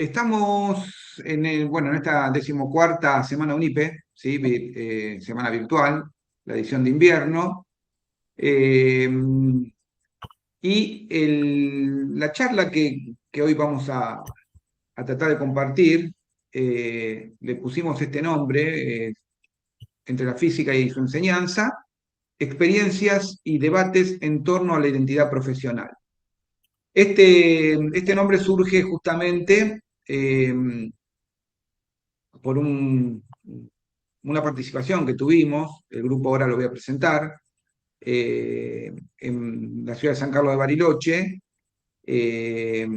Estamos bueno, en esta decimocuarta semana UNIPE, ¿sí? Semana virtual, la edición de invierno. eh, y la charla que hoy vamos a tratar de compartir, le pusimos este nombre, entre la física y su enseñanza, experiencias y debates en torno a la identidad profesional. Este nombre surge justamente por una participación que tuvimos, el grupo ahora lo voy a presentar, en la ciudad de San Carlos de Bariloche, eh,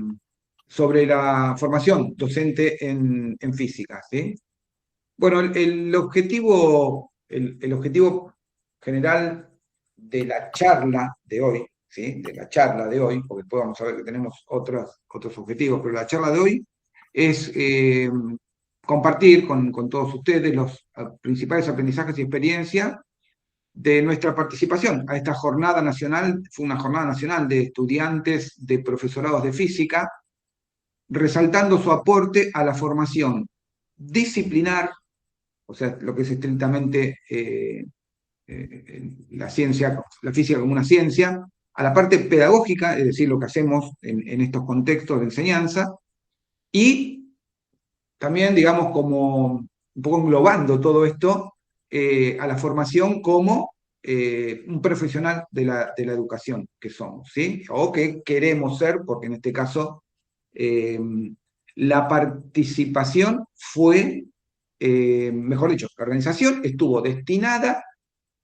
sobre la formación docente en física, ¿sí? Bueno, el objetivo general de la charla de hoy, ¿sí? De la charla de hoy, porque después vamos a ver que tenemos otros objetivos, pero la charla de hoy es compartir con todos ustedes los principales aprendizajes y experiencias de nuestra participación a esta jornada nacional. Fue una jornada nacional de estudiantes de profesorados de física, resaltando su aporte a la formación disciplinar, o sea, lo que es estrictamente la ciencia, la física como una ciencia, a la parte pedagógica, es decir, lo que hacemos en estos contextos de enseñanza, y también, digamos, como un poco englobando todo esto, a la formación como un profesional de la educación que somos, ¿sí? O que queremos ser, porque en este caso eh, la participación fue, mejor dicho, la organización estuvo destinada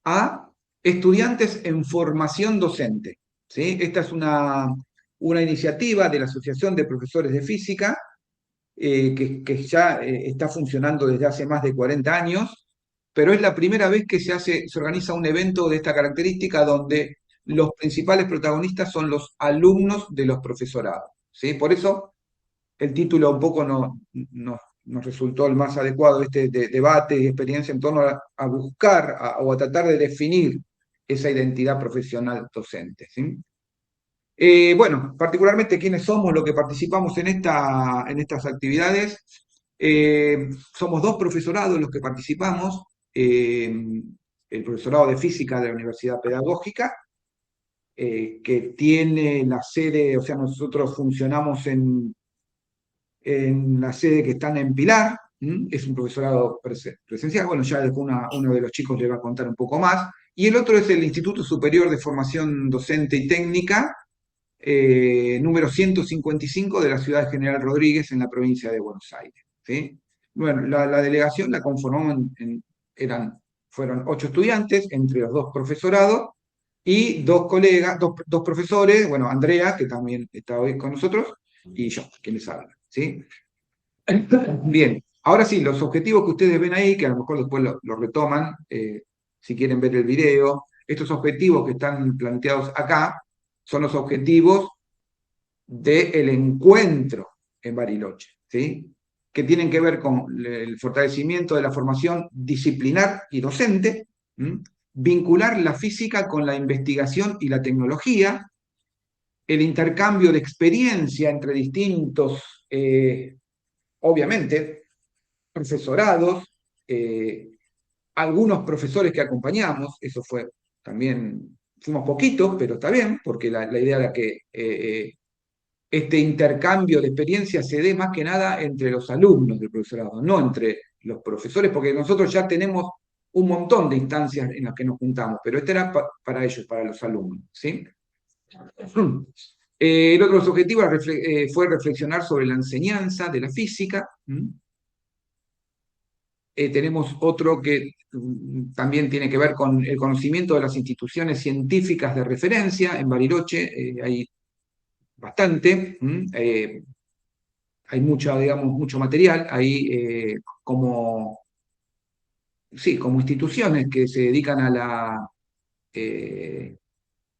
a estudiantes en formación docente, ¿sí? Esta es una iniciativa de la Asociación de Profesores de Física, que ya está funcionando desde hace más de 40 años, pero es la primera vez que se organiza un evento de esta característica donde los principales protagonistas son los alumnos de los profesorados, ¿sí? Por eso el título un poco nos resultó el más adecuado, de debate y experiencia en torno a buscar o a tratar de definir esa identidad profesional docente, ¿sí? Bueno, particularmente quiénes somos los que participamos en estas actividades. Somos dos profesorados los que participamos, el profesorado de física de la Universidad Pedagógica, que tiene la sede, o sea, nosotros funcionamos en la sede que están en Pilar. Es un profesorado presencial. Bueno, ya después uno de los chicos le va a contar un poco más. Y el otro es el Instituto Superior de Formación Docente y Técnica, número 155 de la ciudad de General Rodríguez, en la provincia de Buenos Aires, ¿sí? Bueno, la delegación la conformaban, fueron 8 estudiantes, entre los dos profesorados, y dos colegas, dos profesores, bueno, Andrea, que también está hoy con nosotros, y yo, quien les habla, ¿sí? Bien, ahora sí, los objetivos que ustedes ven ahí, que a lo mejor después lo retoman, si quieren ver el video, estos objetivos que están planteados acá son los objetivos del encuentro en Bariloche, ¿sí? Que tienen que ver con el fortalecimiento de la formación disciplinar y docente, ¿m? Vincular la física con la investigación y la tecnología, el intercambio de experiencia entre distintos, obviamente, profesorados, eh, algunos profesores que acompañamos, eso fue también, fuimos poquitos, pero está bien, porque la idea era que este intercambio de experiencias se dé más que nada entre los alumnos del profesorado, no entre los profesores, porque nosotros ya tenemos un montón de instancias en las que nos juntamos, pero este era para ellos, para los alumnos, ¿sí? El otro objetivo fue reflexionar sobre la enseñanza de la física. Tenemos otro que también tiene que ver con el conocimiento de las instituciones científicas de referencia. En Bariloche hay bastante. Hay mucho, digamos, mucho material. Hay sí, como instituciones que se dedican a la eh,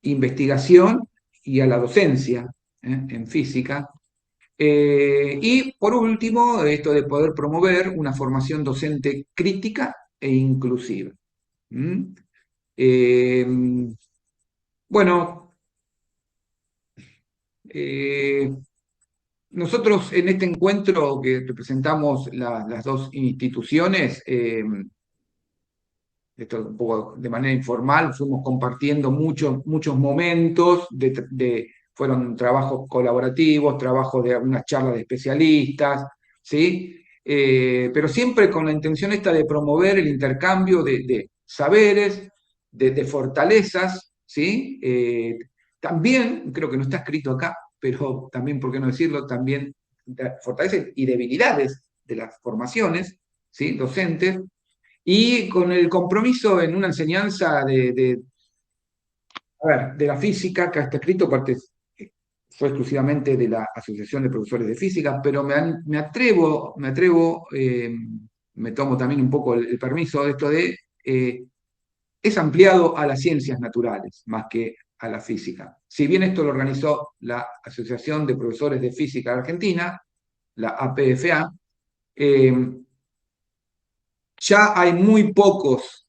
investigación y a la docencia, en física. Y por último, esto de poder promover una formación docente crítica e inclusiva. ¿Mm? Eh, bueno, eh, nosotros en este encuentro que representamos las dos instituciones, esto un poco de manera informal, fuimos compartiendo muchos momentos, fueron trabajos colaborativos, trabajos de algunas charlas de especialistas, ¿sí? Pero siempre con la intención esta de promover el intercambio de saberes, de fortalezas, ¿sí? También, creo que no está escrito acá, pero también, ¿por qué no decirlo? También de fortalezas y debilidades de las formaciones, ¿sí? Docentes, y con el compromiso en una enseñanza a ver, de la física, que está escrito, fue exclusivamente de la Asociación de Profesores de Física, pero me tomo también un poco el permiso de esto es ampliado a las ciencias naturales más que a la física. Si bien esto lo organizó la Asociación de Profesores de Física de Argentina, la APFA, ya hay muy pocos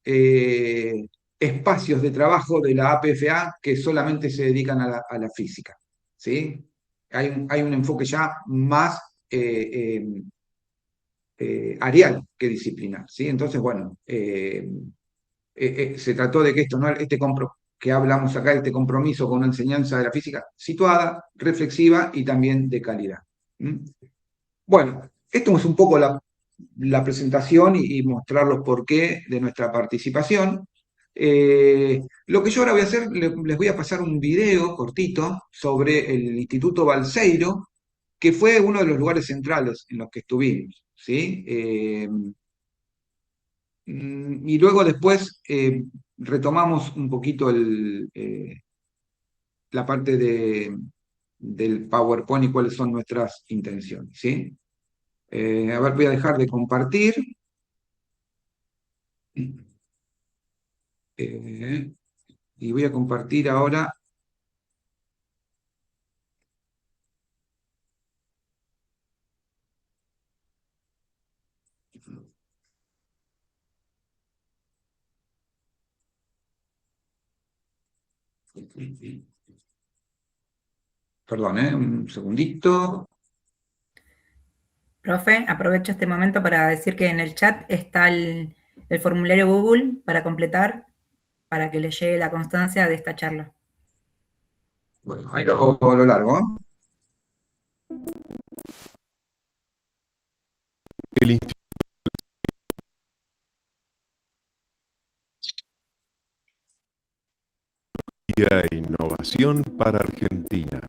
espacios de trabajo de la APFA que solamente se dedican a la física, ¿sí? Hay un enfoque ya más áreal que disciplinar, ¿sí? Entonces, bueno, se trató de que esto, ¿no? Que hablamos acá, este compromiso con una enseñanza de la física situada, reflexiva y también de calidad. ¿Mm? Bueno, esto es un poco la presentación y mostrar los porqué de nuestra participación. Lo que yo ahora voy a hacer, les voy a pasar un video cortito sobre el Instituto Balseiro, que fue uno de los lugares centrales en los que estuvimos, ¿sí? Y luego después retomamos un poquito la parte del PowerPoint y cuáles son nuestras intenciones, ¿sí? A ver, voy a dejar de compartir. Eh, y voy a compartir ahora. Perdón, un segundito. Profe, aprovecho este momento para decir que en el chat está el formulario Google para completar, para que le llegue la constancia de esta charla. Bueno, ahí lo largo, ¿eh? El Instituto de Innovación para Argentina.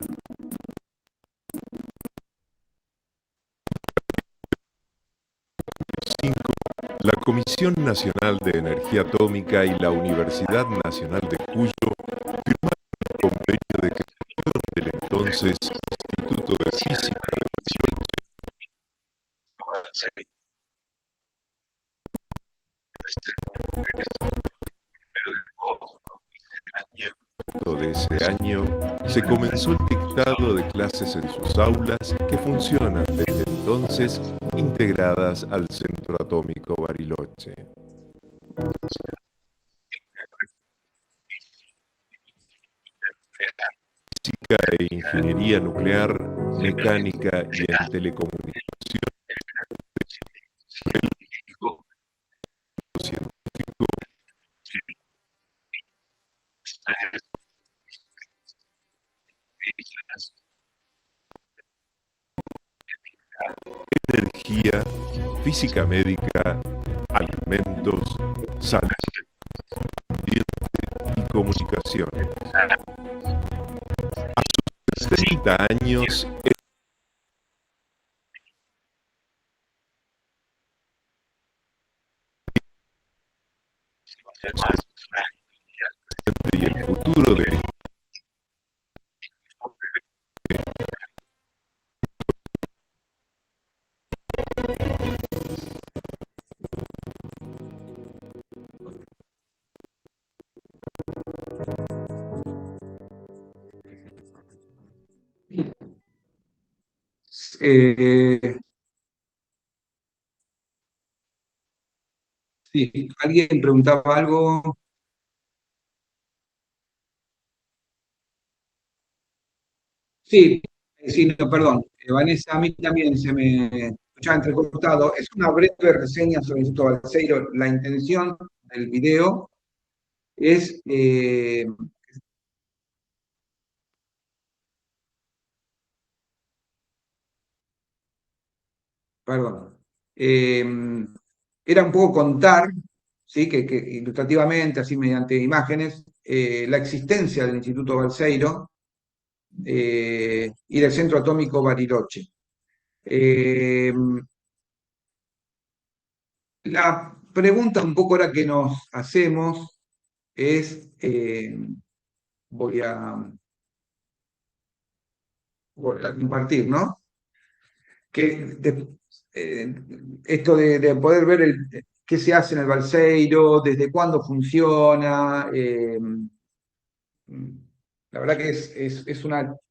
La Comisión Nacional de Energía Atómica y la Universidad Nacional de Cuyo firmaron un convenio de creación del entonces Instituto de Física de ese año se comenzó el dictado de clases en sus aulas que funcionan desde entonces integradas al Centro Atómico Bariloche. Física e ingeniería nuclear, mecánica y en telecomunicación, científico, energía, física médica, alimentos, salud, ambiente y comunicaciones. A sus 30 años, y el futuro de Eh, sí, alguien preguntaba algo. Sí, Sí, no, perdón. Vanessa, a mí también se me escuchaba entrecortado. Es una breve reseña sobre el Instituto Balseiro. La intención del video es, perdón, eh, era un poco contar, ¿sí? Que ilustrativamente, así mediante imágenes, la existencia del Instituto Balseiro y del Centro Atómico Bariloche. Eh, la pregunta un poco ahora que nos hacemos es, voy a, voy a compartir, ¿no? Que eh, esto de poder ver qué se hace en el Balseiro, desde cuándo funciona, la verdad que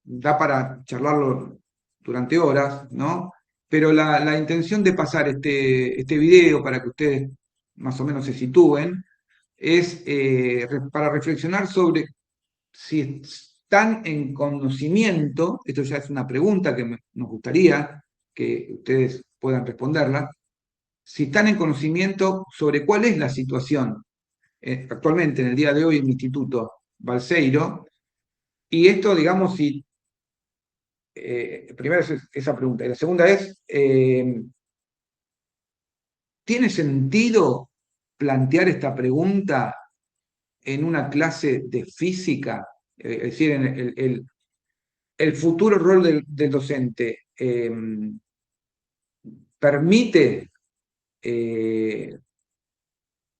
da para charlarlo durante horas, ¿no? Pero la intención de pasar este video para que ustedes más o menos se sitúen es para reflexionar sobre si están en conocimiento, esto ya es una pregunta que nos gustaría que ustedes puedan responderla, si están en conocimiento sobre cuál es la situación actualmente en el día de hoy en el Instituto Balseiro, y esto, digamos, si, primero es esa pregunta, y la segunda es, ¿tiene sentido plantear esta pregunta en una clase de física? Es decir, en el futuro rol del docente permite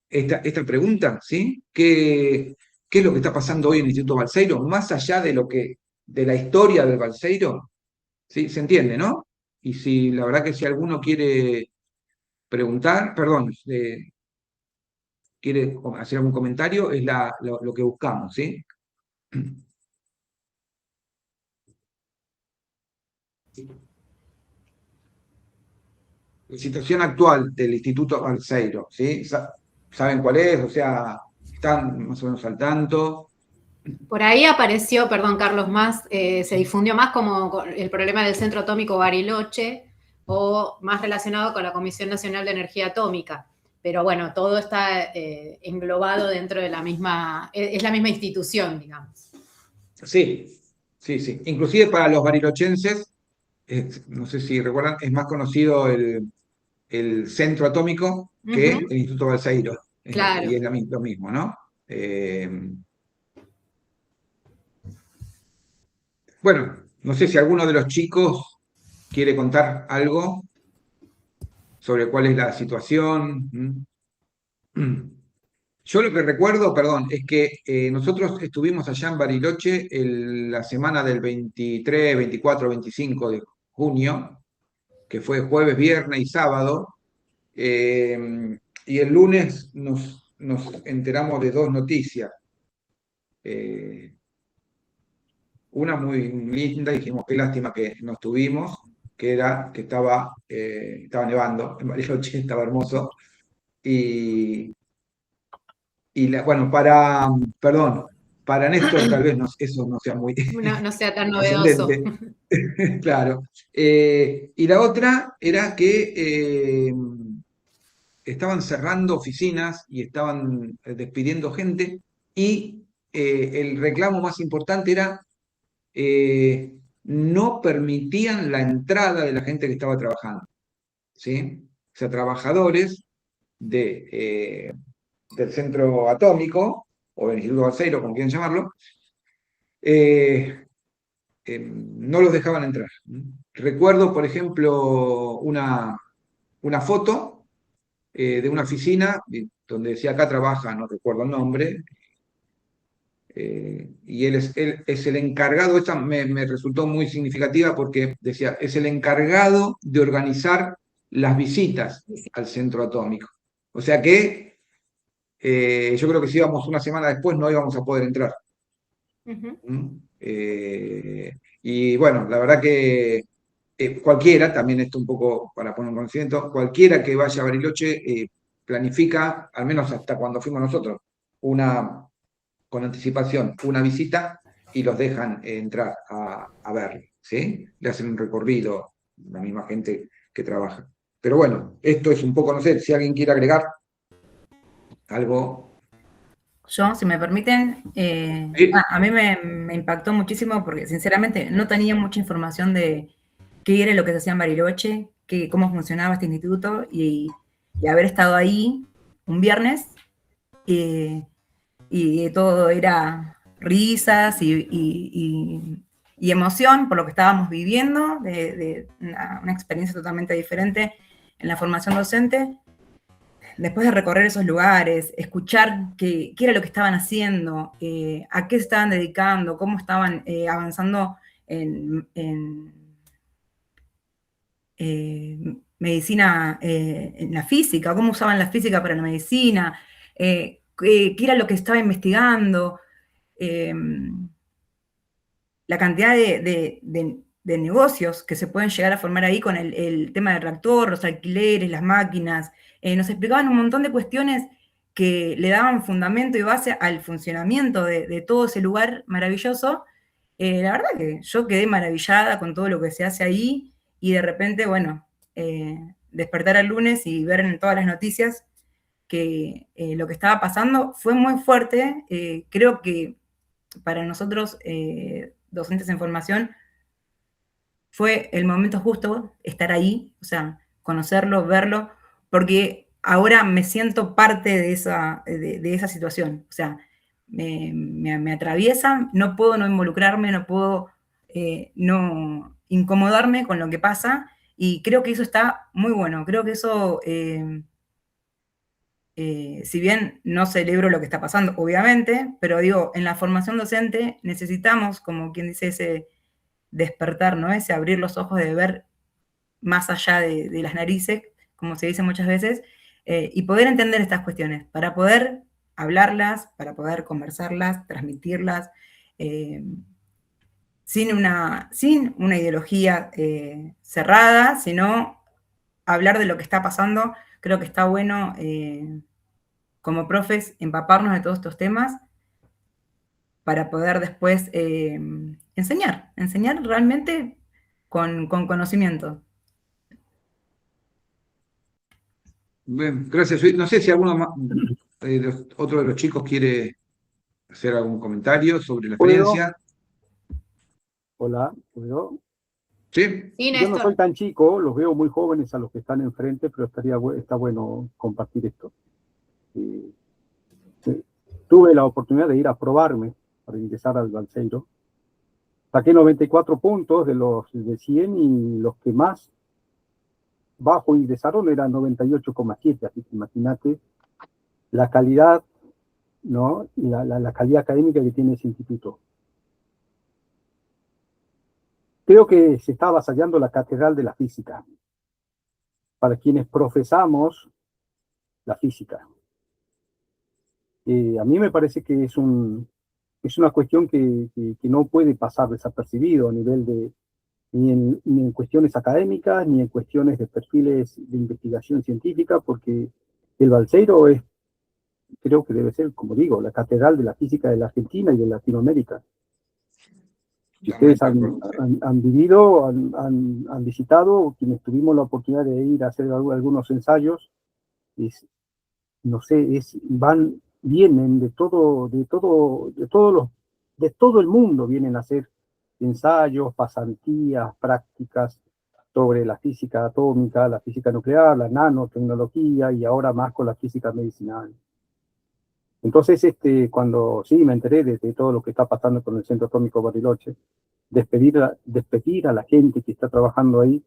esta pregunta, ¿sí? ¿Qué es lo que está pasando hoy en el Instituto Balseiro? Más allá de la historia del Balseiro, ¿sí? ¿Se entiende, no? Y si la verdad que si alguno quiere preguntar, perdón, quiere hacer algún comentario, es lo que buscamos, ¿sí? La situación actual del Instituto Balseiro, ¿sí? ¿Saben cuál es? O sea, están más o menos al tanto. Por ahí apareció, perdón Carlos, más, se difundió más como el problema del Centro Atómico Bariloche o más relacionado con la Comisión Nacional de Energía Atómica. Pero bueno, todo está englobado dentro de es la misma institución, digamos. Sí, sí, sí. Inclusive para los barilochenses, no sé si recuerdan, es más conocido el centro atómico que el Instituto Balseiro. Claro. Y es lo mismo, ¿no? Bueno, no sé si alguno de los chicos quiere contar algo sobre cuál es la situación. Yo lo que recuerdo, perdón, es que nosotros estuvimos allá en Bariloche la semana del 23, 24, 25 de junio, que fue jueves, viernes y sábado, y el lunes nos enteramos de dos noticias. Una muy linda, dijimos qué lástima que no estuvimos, que era que estaba nevando en Bariloche, estaba hermoso. Y bueno, perdón, para Néstor tal vez eso no sea muy No sea tan novedoso. Claro. Y la otra era que estaban cerrando oficinas y estaban despidiendo gente y el reclamo más importante era no permitían la entrada de la gente que estaba trabajando, ¿sí? O sea, trabajadores del centro atómico o del Instituto Balseiro, como quieran llamarlo, no los dejaban entrar. Recuerdo, por ejemplo, una foto de una oficina donde decía acá trabaja, no recuerdo el nombre, y él es el encargado, esta me resultó muy significativa porque decía, es el encargado de organizar las visitas al centro atómico. O sea que yo creo que si íbamos una semana después no íbamos a poder entrar. Y bueno, la verdad que cualquiera, también esto un poco para poner en conocimiento, cualquiera que vaya a Bariloche planifica, al menos hasta cuando fuimos nosotros, con anticipación, una visita y los dejan entrar a verlo. ¿sí? Le hacen un recorrido, la misma gente que trabaja. Pero bueno, esto es un poco, no sé, si alguien quiere agregar algo. Yo, si me permiten, Sí. a mí me impactó muchísimo porque sinceramente no tenía mucha información de qué era lo que se hacía en Bariloche, cómo funcionaba este instituto y haber estado ahí un viernes y todo era risas y emoción por lo que estábamos viviendo, de una experiencia totalmente diferente en la formación docente. Después de recorrer esos lugares, escuchar qué era lo que estaban haciendo, a qué se estaban dedicando, cómo estaban avanzando en medicina, en la física, cómo usaban la física para la medicina, qué era lo que estaba investigando, eh, la cantidad de negocios que se pueden llegar a formar ahí con el tema del reactor, los alquileres, las máquinas. Nos explicaban un montón de cuestiones que le daban fundamento y base al funcionamiento de todo ese lugar maravilloso. La verdad que yo quedé maravillada con todo lo que se hace ahí y de repente, bueno, despertar el lunes y ver en todas las noticias que lo que estaba pasando fue muy fuerte. Creo que para nosotros, docentes en formación, fue el momento justo estar ahí, o sea, conocerlo, verlo, porque ahora me siento parte de esa situación. O sea, me atraviesa, no puedo no involucrarme, no puedo no incomodarme con lo que pasa, y creo que eso está muy bueno. Creo que eso, si bien no celebro lo que está pasando, obviamente, pero digo, en la formación docente necesitamos, como quien dice, ese despertar, ¿no? Ese abrir los ojos de ver más allá de las narices, como se dice muchas veces, y poder entender estas cuestiones, para poder hablarlas, para poder conversarlas, transmitirlas, sin una ideología cerrada, sino hablar de lo que está pasando. Creo que está bueno, como profes, empaparnos de todos estos temas para poder después enseñar realmente con conocimiento. Bien, gracias. No sé si alguno más, otro de los chicos quiere hacer algún comentario sobre la ¿Puedo? experiencia. Hola, ¿puedo? ¿Sí? Sí, Yo no soy Néstor. tan chico, los veo muy jóvenes a los que están enfrente, pero está bueno compartir esto. Eh, Tuve la oportunidad de ir a probarme para ingresar al Balseiro. Saqué 94 puntos de 100 y los que más bajo ingresaron eran 98,7, así que imagínate la calidad, ¿no? Y la calidad académica que tiene ese instituto. Creo que se está avasallando la catedral de la física para quienes profesamos la física. A mí me parece que es una cuestión que no puede pasar desapercibido a nivel ni en cuestiones académicas, ni en cuestiones de perfiles de investigación científica, porque el Balseiro creo que debe ser, como digo, la catedral de la física de la Argentina y de Latinoamérica. Si ustedes han vivido, han visitado, quienes tuvimos la oportunidad de ir a hacer algunos ensayos, no sé, vienen de todo el mundo, vienen a hacer ensayos, pasantías, prácticas sobre la física atómica, la física nuclear, la nanotecnología y ahora más con la física medicinal. Entonces, cuando sí me enteré de todo lo que está pasando con el Centro Atómico Bariloche, despedir a la gente que está trabajando ahí,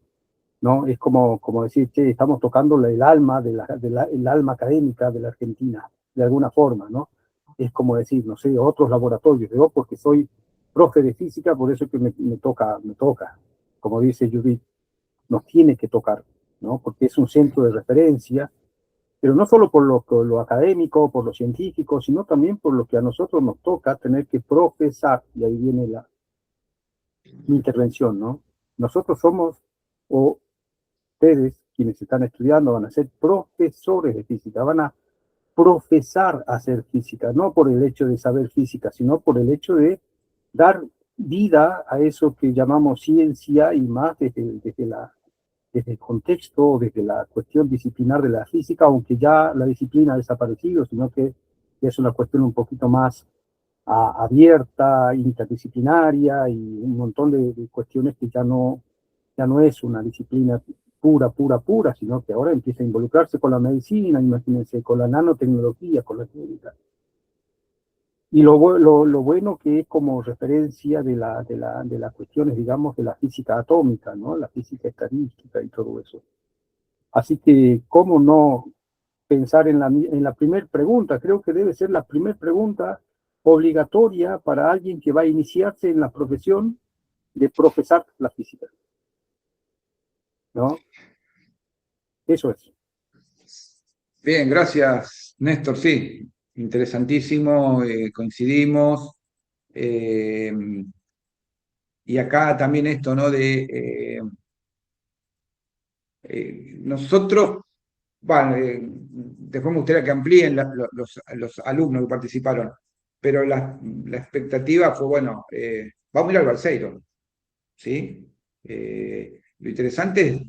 ¿no? Es como decir, che, estamos tocando el alma el alma académica de la Argentina, de alguna forma, ¿no? Es como decir, no sé, otros laboratorios. Yo, porque soy profe de física, por eso que me toca. Como dice Judith, nos tiene que tocar, ¿no? Porque es un centro de referencia, pero no solo por lo académico, por lo científico, sino también por lo que a nosotros nos toca tener que profesar, y ahí viene mi intervención, ¿no? Nosotros somos, o ustedes, quienes están estudiando, van a ser profesores de física, van a profesar a hacer física, no por el hecho de saber física, sino por el hecho de dar vida a eso que llamamos ciencia, y más desde el contexto, desde la cuestión disciplinar de la física, aunque ya la disciplina ha desaparecido, sino que es una cuestión un poquito más abierta, interdisciplinaria, y un montón de cuestiones que ya no es una disciplina pura, sino que ahora empieza a involucrarse con la medicina, imagínense, con la nanotecnología, con la química. Y lo bueno que es como referencia de las cuestiones, digamos, de la física atómica, ¿no? La física estadística y todo eso. Así que, ¿cómo no pensar en la primera pregunta? Creo que debe ser la primera pregunta obligatoria para alguien que va a iniciarse en la profesión de profesar la física, ¿no? Eso es. Bien, gracias, Néstor. Sí, interesantísimo, coincidimos. eh, y acá también esto, ¿no? Nosotros, bueno, después me gustaría que amplíen los alumnos que participaron, pero la expectativa fue, bueno, vamos a ir al Balseiro, ¿sí? Lo interesante es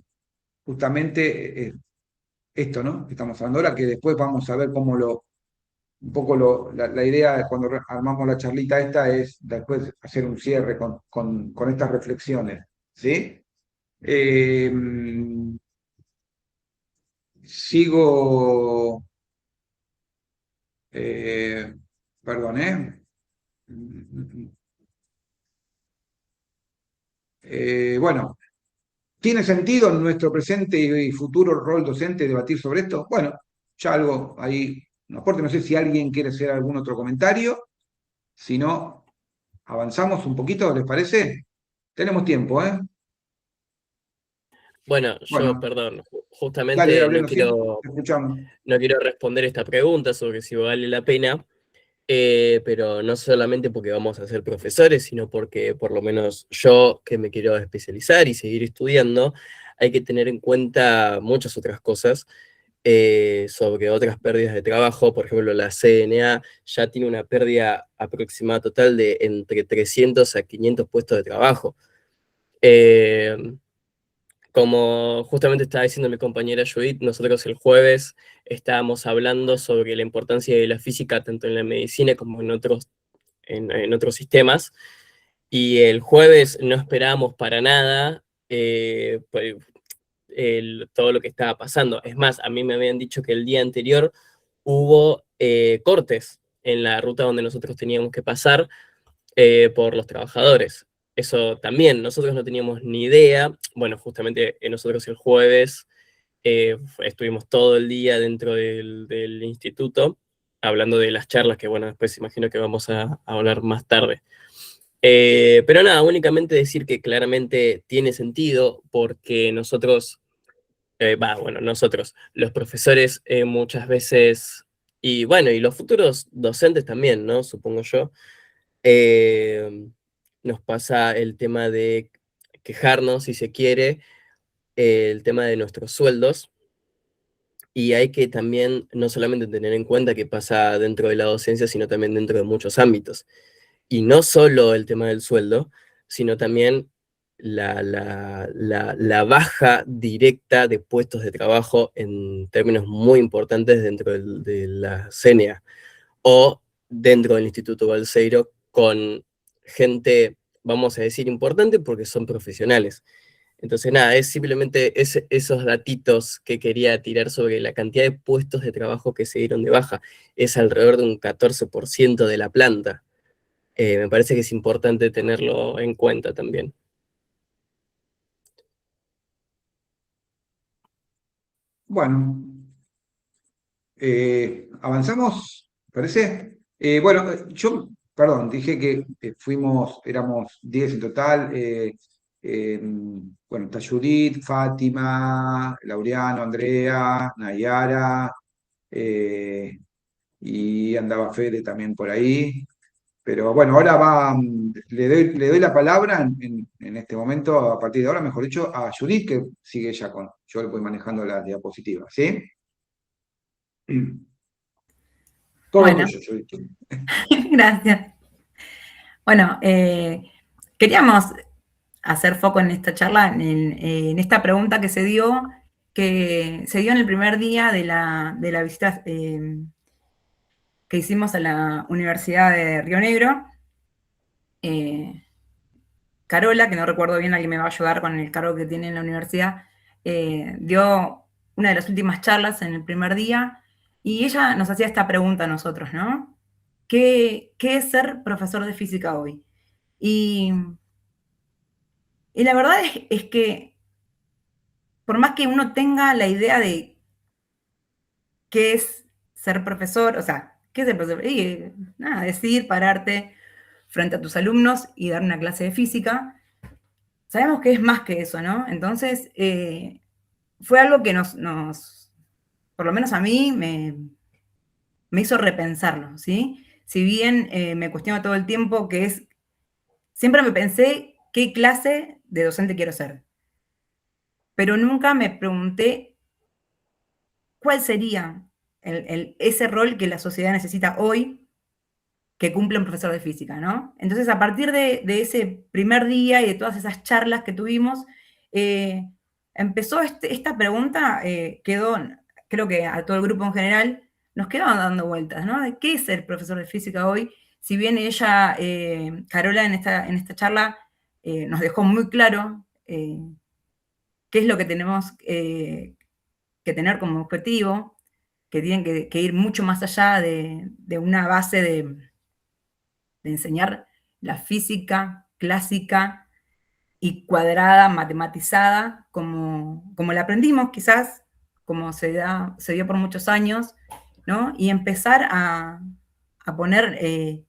justamente esto, ¿no? Que estamos hablando ahora, que después vamos a ver cómo un poco la idea de cuando armamos la charlita esta es después hacer un cierre con estas reflexiones, ¿sí? Eh, sigo, perdón, bueno, ¿tiene sentido en nuestro presente y futuro rol docente debatir sobre esto? Bueno, ya algo ahí, un aporte, no sé si alguien quiere hacer algún otro comentario, si no, avanzamos un poquito, ¿les parece? Tenemos tiempo, ¿eh? Bueno, yo, Bueno, perdón, dale, justamente Gabriel, sí, te escuchamos. no quiero responder esta pregunta sobre si vale la pena, pero no solamente porque vamos a ser profesores, sino porque por lo menos yo, que me quiero especializar y seguir estudiando, hay que tener en cuenta muchas otras cosas sobre otras pérdidas de trabajo. Por ejemplo, la CNA ya tiene una pérdida aproximada total de entre 300 a 500 puestos de trabajo. Eh, Como justamente estaba diciendo mi compañera Judith, nosotros el jueves estábamos hablando sobre la importancia de la física tanto en la medicina como en otros sistemas, y el jueves no esperábamos para nada todo lo que estaba pasando. Es más, a mí me habían dicho que el día anterior hubo cortes en la ruta donde nosotros teníamos que pasar por los trabajadores. Eso también, nosotros no teníamos ni idea. Bueno, justamente nosotros el jueves estuvimos todo el día dentro del instituto, hablando de las charlas que, bueno, después imagino que vamos a hablar más tarde. Pero nada, únicamente decir que claramente tiene sentido porque nosotros, nosotros, los profesores muchas veces, y bueno, y los futuros docentes también, ¿no? Supongo yo, eh, nos pasa el tema de quejarnos, si se quiere, el tema de nuestros sueldos, y hay que también no solamente tener en cuenta que pasa dentro de la docencia, sino también dentro de muchos ámbitos. Y no solo el tema del sueldo, sino también la baja directa de puestos de trabajo en términos muy importantes dentro de la CNA o dentro del Instituto Balseiro con gente, vamos a decir, importante porque son profesionales. Entonces, nada, es simplemente esos datitos que quería tirar sobre la cantidad de puestos de trabajo que se dieron de baja. Es alrededor de un 14% de la planta. Me parece que es importante tenerlo en cuenta también. Bueno, avanzamos, ¿parece? Bueno, yo, perdón, dije que éramos 10 en total. Bueno, está Judith, Fátima, Laureano, Andrea, Nayara, y andaba Fede también por ahí. Pero bueno, ahora le doy la palabra en este momento, a partir de ahora, mejor dicho, a Judith, que sigue ya yo le voy manejando las diapositivas, ¿sí? Todo Bueno, tuyo, Judith. gracias. Bueno, queríamos hacer foco en esta charla, en esta pregunta que se dio en el primer día de la visita que hicimos a la Universidad de Río Negro. Carola, que no recuerdo bien, alguien me va a ayudar con el cargo que tiene en la universidad, dio una de las últimas charlas en el primer día, y ella nos hacía esta pregunta a nosotros, ¿no? ¿Qué es ser profesor de física hoy? Y la verdad es que, por más que uno tenga la idea de qué es ser profesor, o sea, ¿qué es ser profesor? Y, nada, decidir pararte frente a tus alumnos y dar una clase de física, sabemos que es más que eso, ¿no? Entonces, fue algo que por lo menos a mí, me hizo repensarlo, ¿sí? Si bien me cuestiono todo el tiempo siempre me pensé qué clase de docente quiero ser, pero nunca me pregunté cuál sería ese rol que la sociedad necesita hoy que cumple un profesor de física, ¿no? Entonces, a partir de ese primer día y de todas esas charlas que tuvimos, empezó esta pregunta, creo que a todo el grupo en general, nos quedaban dando vueltas, ¿no? ¿De qué es ser profesor de física hoy? Si bien ella, Carola, en esta charla, nos dejó muy claro qué es lo que tenemos que tener como objetivo, que tienen que ir mucho más allá de una base de enseñar la física clásica y cuadrada, matematizada, como la aprendimos quizás, como se dio por muchos años, ¿no? Y empezar a poner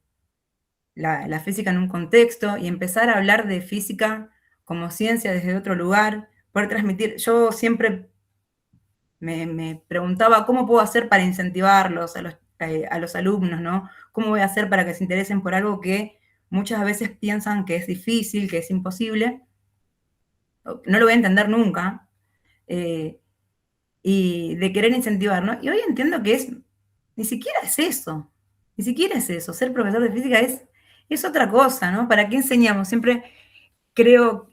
la física en un contexto y empezar a hablar de física como ciencia desde otro lugar, poder transmitir. Yo siempre me preguntaba cómo puedo hacer para incentivarlos a los alumnos, ¿no? ¿Cómo voy a hacer para que se interesen por algo que muchas veces piensan que es difícil, que es imposible? No lo voy a entender nunca. Y de querer incentivar, ¿no? Y hoy entiendo que ni siquiera es eso. Ni siquiera es eso. Ser profesor de física es otra cosa, ¿no? ¿Para qué enseñamos? Siempre creo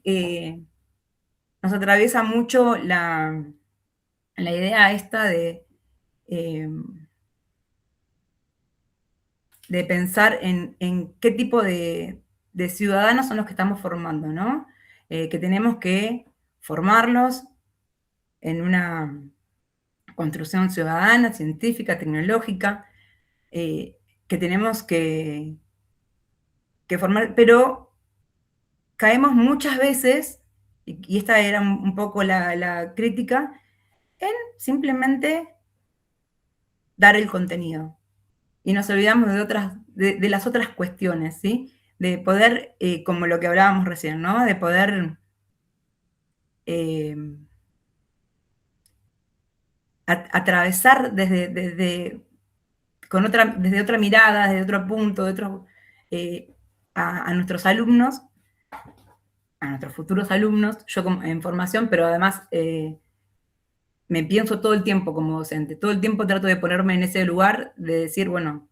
nos atraviesa mucho la idea esta de pensar en qué tipo de ciudadanos son los que estamos formando, ¿no? Que tenemos que formarlos en una construcción ciudadana, científica, tecnológica, que tenemos que formar, pero caemos muchas veces, y esta era un poco la crítica, en simplemente dar el contenido. Y nos olvidamos de las otras cuestiones, ¿sí? De poder, como lo que hablábamos recién, ¿no? De poder atravesar desde otra mirada, desde otro punto, a nuestros alumnos, a nuestros futuros alumnos, yo en formación, pero además me pienso todo el tiempo como docente, todo el tiempo trato de ponerme en ese lugar, de decir, bueno,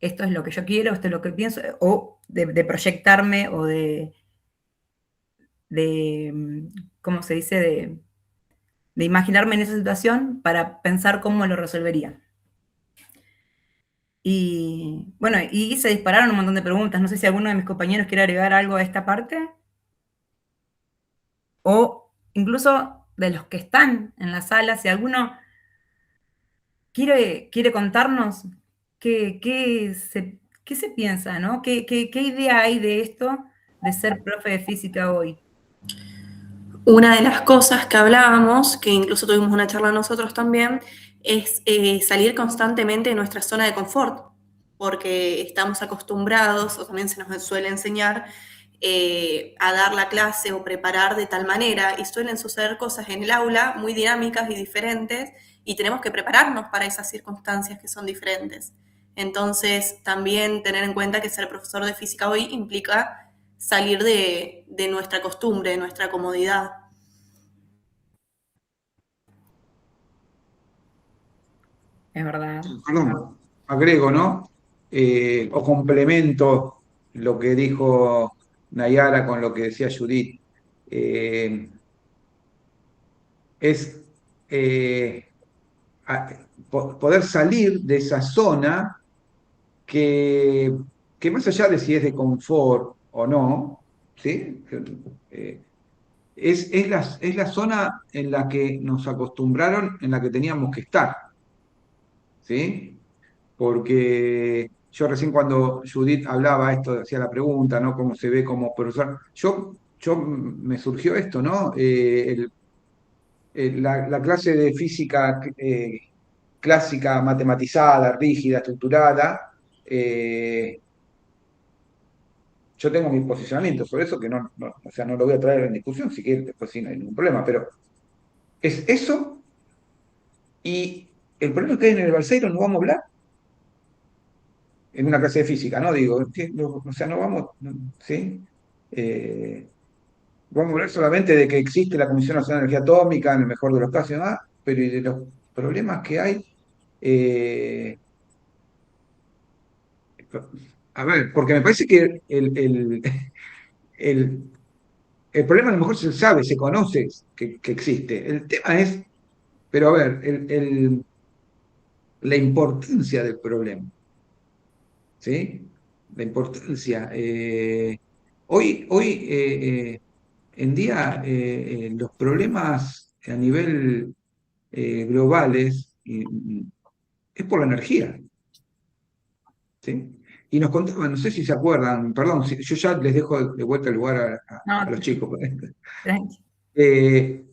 esto es lo que yo quiero, esto es lo que pienso, o de proyectarme, o de, ¿cómo se dice?, de imaginarme en esa situación para pensar cómo lo resolvería. Y bueno, y se dispararon un montón de preguntas. No sé si alguno de mis compañeros quiere agregar algo a esta parte. O incluso de los que están en la sala, si alguno quiere contarnos qué se piensa, ¿no? ¿Qué idea hay de esto de ser profe de física hoy? Una de las cosas que hablábamos, que incluso tuvimos una charla nosotros también, es salir constantemente de nuestra zona de confort, porque estamos acostumbrados, o también se nos suele enseñar, a dar la clase o preparar de tal manera, y suelen suceder cosas en el aula muy dinámicas y diferentes, y tenemos que prepararnos para esas circunstancias que son diferentes. Entonces, también tener en cuenta que ser profesor de física hoy implica salir de nuestra costumbre, de nuestra comodidad. Es verdad. Perdón, agrego, ¿no? O complemento lo que dijo Nayara, con lo que decía Judith. Es poder salir de esa zona que más allá de si es de confort o no, ¿sí? Es la zona en la que nos acostumbraron, en la que teníamos que estar, ¿sí? Porque yo recién cuando Judith hablaba esto, hacía la pregunta, ¿no? ¿Cómo se ve como profesor? Yo me surgió esto, ¿no? La clase de física clásica, matematizada, rígida, estructurada, yo tengo mi posicionamiento sobre eso, que o sea, no lo voy a traer en discusión, si quieres, después sí, no hay ningún problema, pero es eso, y el problema es que en el Balseiro no vamos a hablar en una clase de física, ¿no? Digo, o sea, no vamos, ¿sí? Vamos a hablar solamente de que existe la Comisión Nacional de Energía Atómica, en el mejor de los casos y demás, pero y de los problemas que hay. A ver, porque me parece que el- el problema a lo mejor se sabe, se conoce que existe. El tema es, pero a ver, la importancia del problema, ¿sí? La importancia. Hoy en día, los problemas a nivel globales es por la energía, ¿sí? Y nos contaban, no sé si se acuerdan, perdón, yo ya les dejo de vuelta el lugar a No, los chicos. tranqui. ¿Se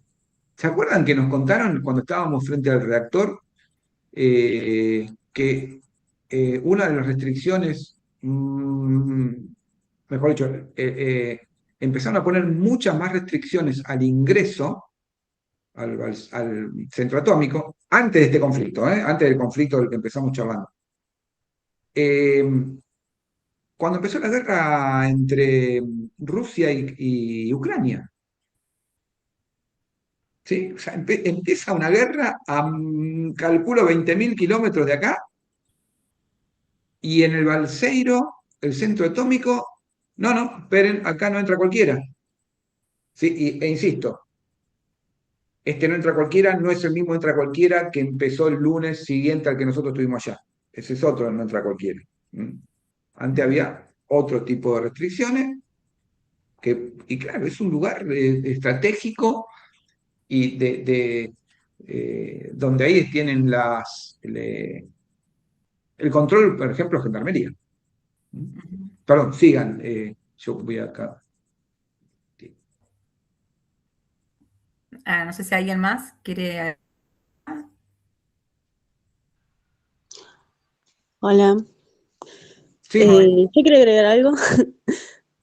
acuerdan que nos contaron cuando estábamos frente al reactor que una de las restricciones, mejor dicho, empezaron a poner muchas más restricciones al ingreso al centro atómico antes de este conflicto, antes del conflicto del que empezamos charlando? Eh, Cuando empezó la guerra entre Rusia y Ucrania, ¿sí? O sea, empieza una guerra a, calculo, 20.000 kilómetros de acá, y en el Balseiro, el centro atómico, no, esperen, acá no entra cualquiera. ¿Sí? E insisto, este no entra cualquiera, no es el mismo entra cualquiera que empezó el lunes siguiente al que nosotros estuvimos allá. Ese es otro no entra cualquiera. Antes había otro tipo de restricciones, y claro, es un lugar estratégico y donde ahí tienen el control, por ejemplo, gendarmería. Perdón, sigan, yo voy acá. No sé si alguien más quiere. Hola. Sí, Noé. Yo quiero agregar algo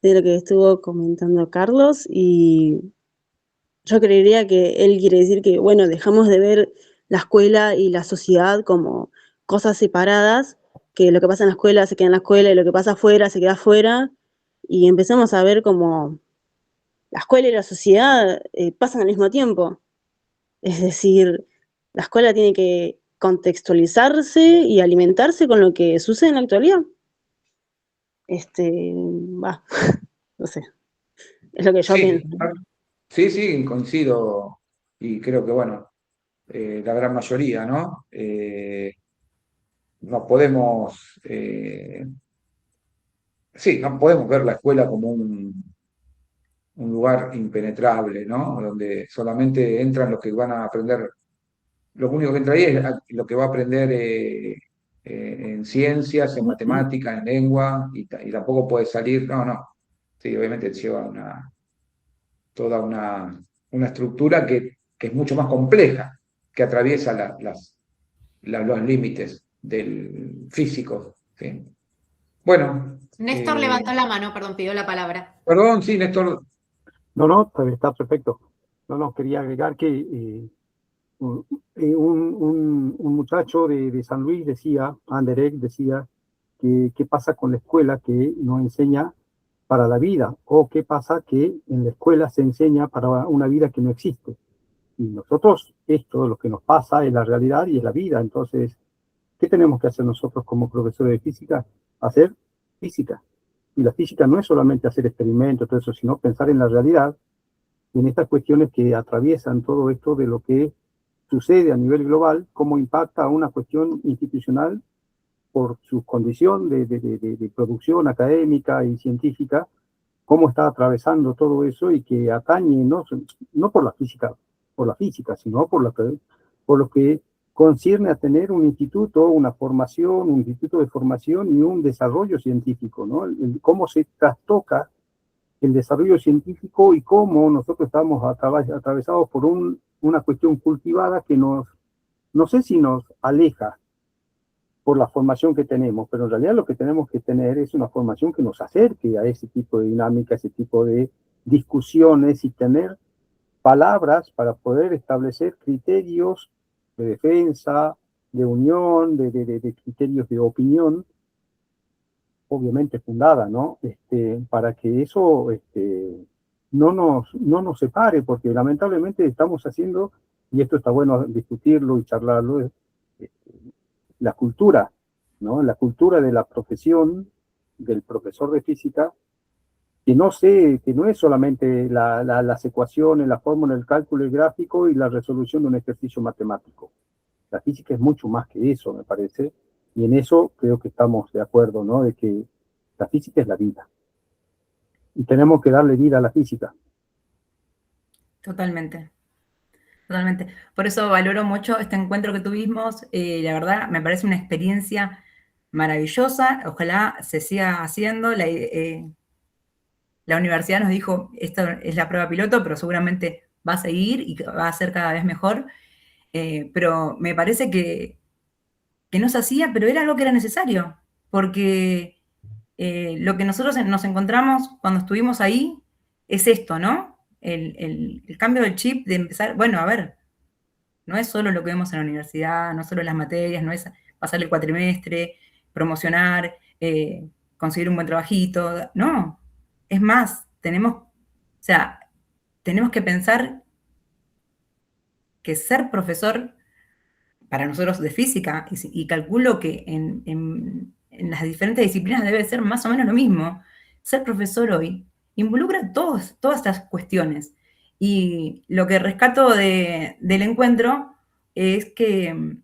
de lo que estuvo comentando Carlos y yo creería que él quiere decir que, bueno, dejamos de ver la escuela y la sociedad como cosas separadas, que lo que pasa en la escuela se queda en la escuela y lo que pasa afuera se queda afuera, y empezamos a ver como la escuela y la sociedad pasan al mismo tiempo. Es decir, la escuela tiene que contextualizarse y alimentarse con lo que sucede en la actualidad. No sé, es lo que yo Sí, pienso. sí, coincido. Y creo que, bueno, la gran mayoría, ¿no? No podemos, sí, no podemos ver la escuela como un lugar impenetrable, ¿no? Donde solamente entran los que van a aprender. Lo único que entra ahí es lo que va a aprender en ciencias, en matemáticas, en lengua, y tampoco puede salir, no. Sí, obviamente lleva toda una estructura que es mucho más compleja, que atraviesa los límites del físico, ¿sí? Bueno, Néstor levantó la mano, perdón, pidió la palabra. perdón, sí, Néstor. No, está perfecto. No, quería agregar que un muchacho de San Luis decía, Anderek decía, que qué pasa con la escuela que nos enseña para la vida, o qué pasa que en la escuela se enseña para una vida que no existe. Y nosotros, esto, lo que nos pasa es la realidad y es la vida. Entonces, ¿qué tenemos que hacer nosotros como profesores de física? Hacer física. Y la física no es solamente hacer experimentos, todo eso, sino pensar en la realidad, en estas cuestiones que atraviesan todo esto de lo que sucede a nivel global, cómo impacta a una cuestión institucional por su condición de producción académica y científica, cómo está atravesando todo eso y que atañe no por la física, sino por lo que concierne a tener un instituto, una formación, un instituto de formación y un desarrollo científico, ¿no? Cómo se trastoca el desarrollo científico y cómo nosotros estamos atravesados por una cuestión cultivada que no sé si nos aleja por la formación que tenemos, pero en realidad lo que tenemos que tener es una formación que nos acerque a ese tipo de dinámica, ese tipo de discusiones y tener palabras para poder establecer criterios de defensa, de unión, de criterios de opinión, obviamente fundada, ¿no? Para que eso no nos separe, porque lamentablemente estamos haciendo, y esto está bueno discutirlo y charlarlo, la cultura, ¿no? La cultura de la profesión del profesor de física, que no es solamente las ecuaciones, la fórmula, el cálculo, el gráfico y la resolución de un ejercicio matemático. La física es mucho más que eso, me parece, y en eso creo que estamos de acuerdo, ¿no? De que la física es la vida. Y tenemos que darle vida a la física. Totalmente. Totalmente. Por eso valoro mucho este encuentro que tuvimos. La verdad, me parece una experiencia maravillosa. Ojalá se siga haciendo. La universidad nos dijo, esto es la prueba piloto, pero seguramente va a seguir y va a ser cada vez mejor. Pero me parece que no se hacía, pero era algo que era necesario. Porque lo que nosotros nos encontramos cuando estuvimos ahí es esto, ¿no? El cambio del chip de empezar, bueno, a ver, no es solo lo que vemos en la universidad, no solo las materias, no es pasar el cuatrimestre, promocionar, conseguir un buen trabajito, no, es más, tenemos que pensar que ser profesor para nosotros de física, y calculo que en las diferentes disciplinas debe ser más o menos lo mismo, ser profesor hoy involucra todas estas cuestiones. Y lo que rescato del encuentro es que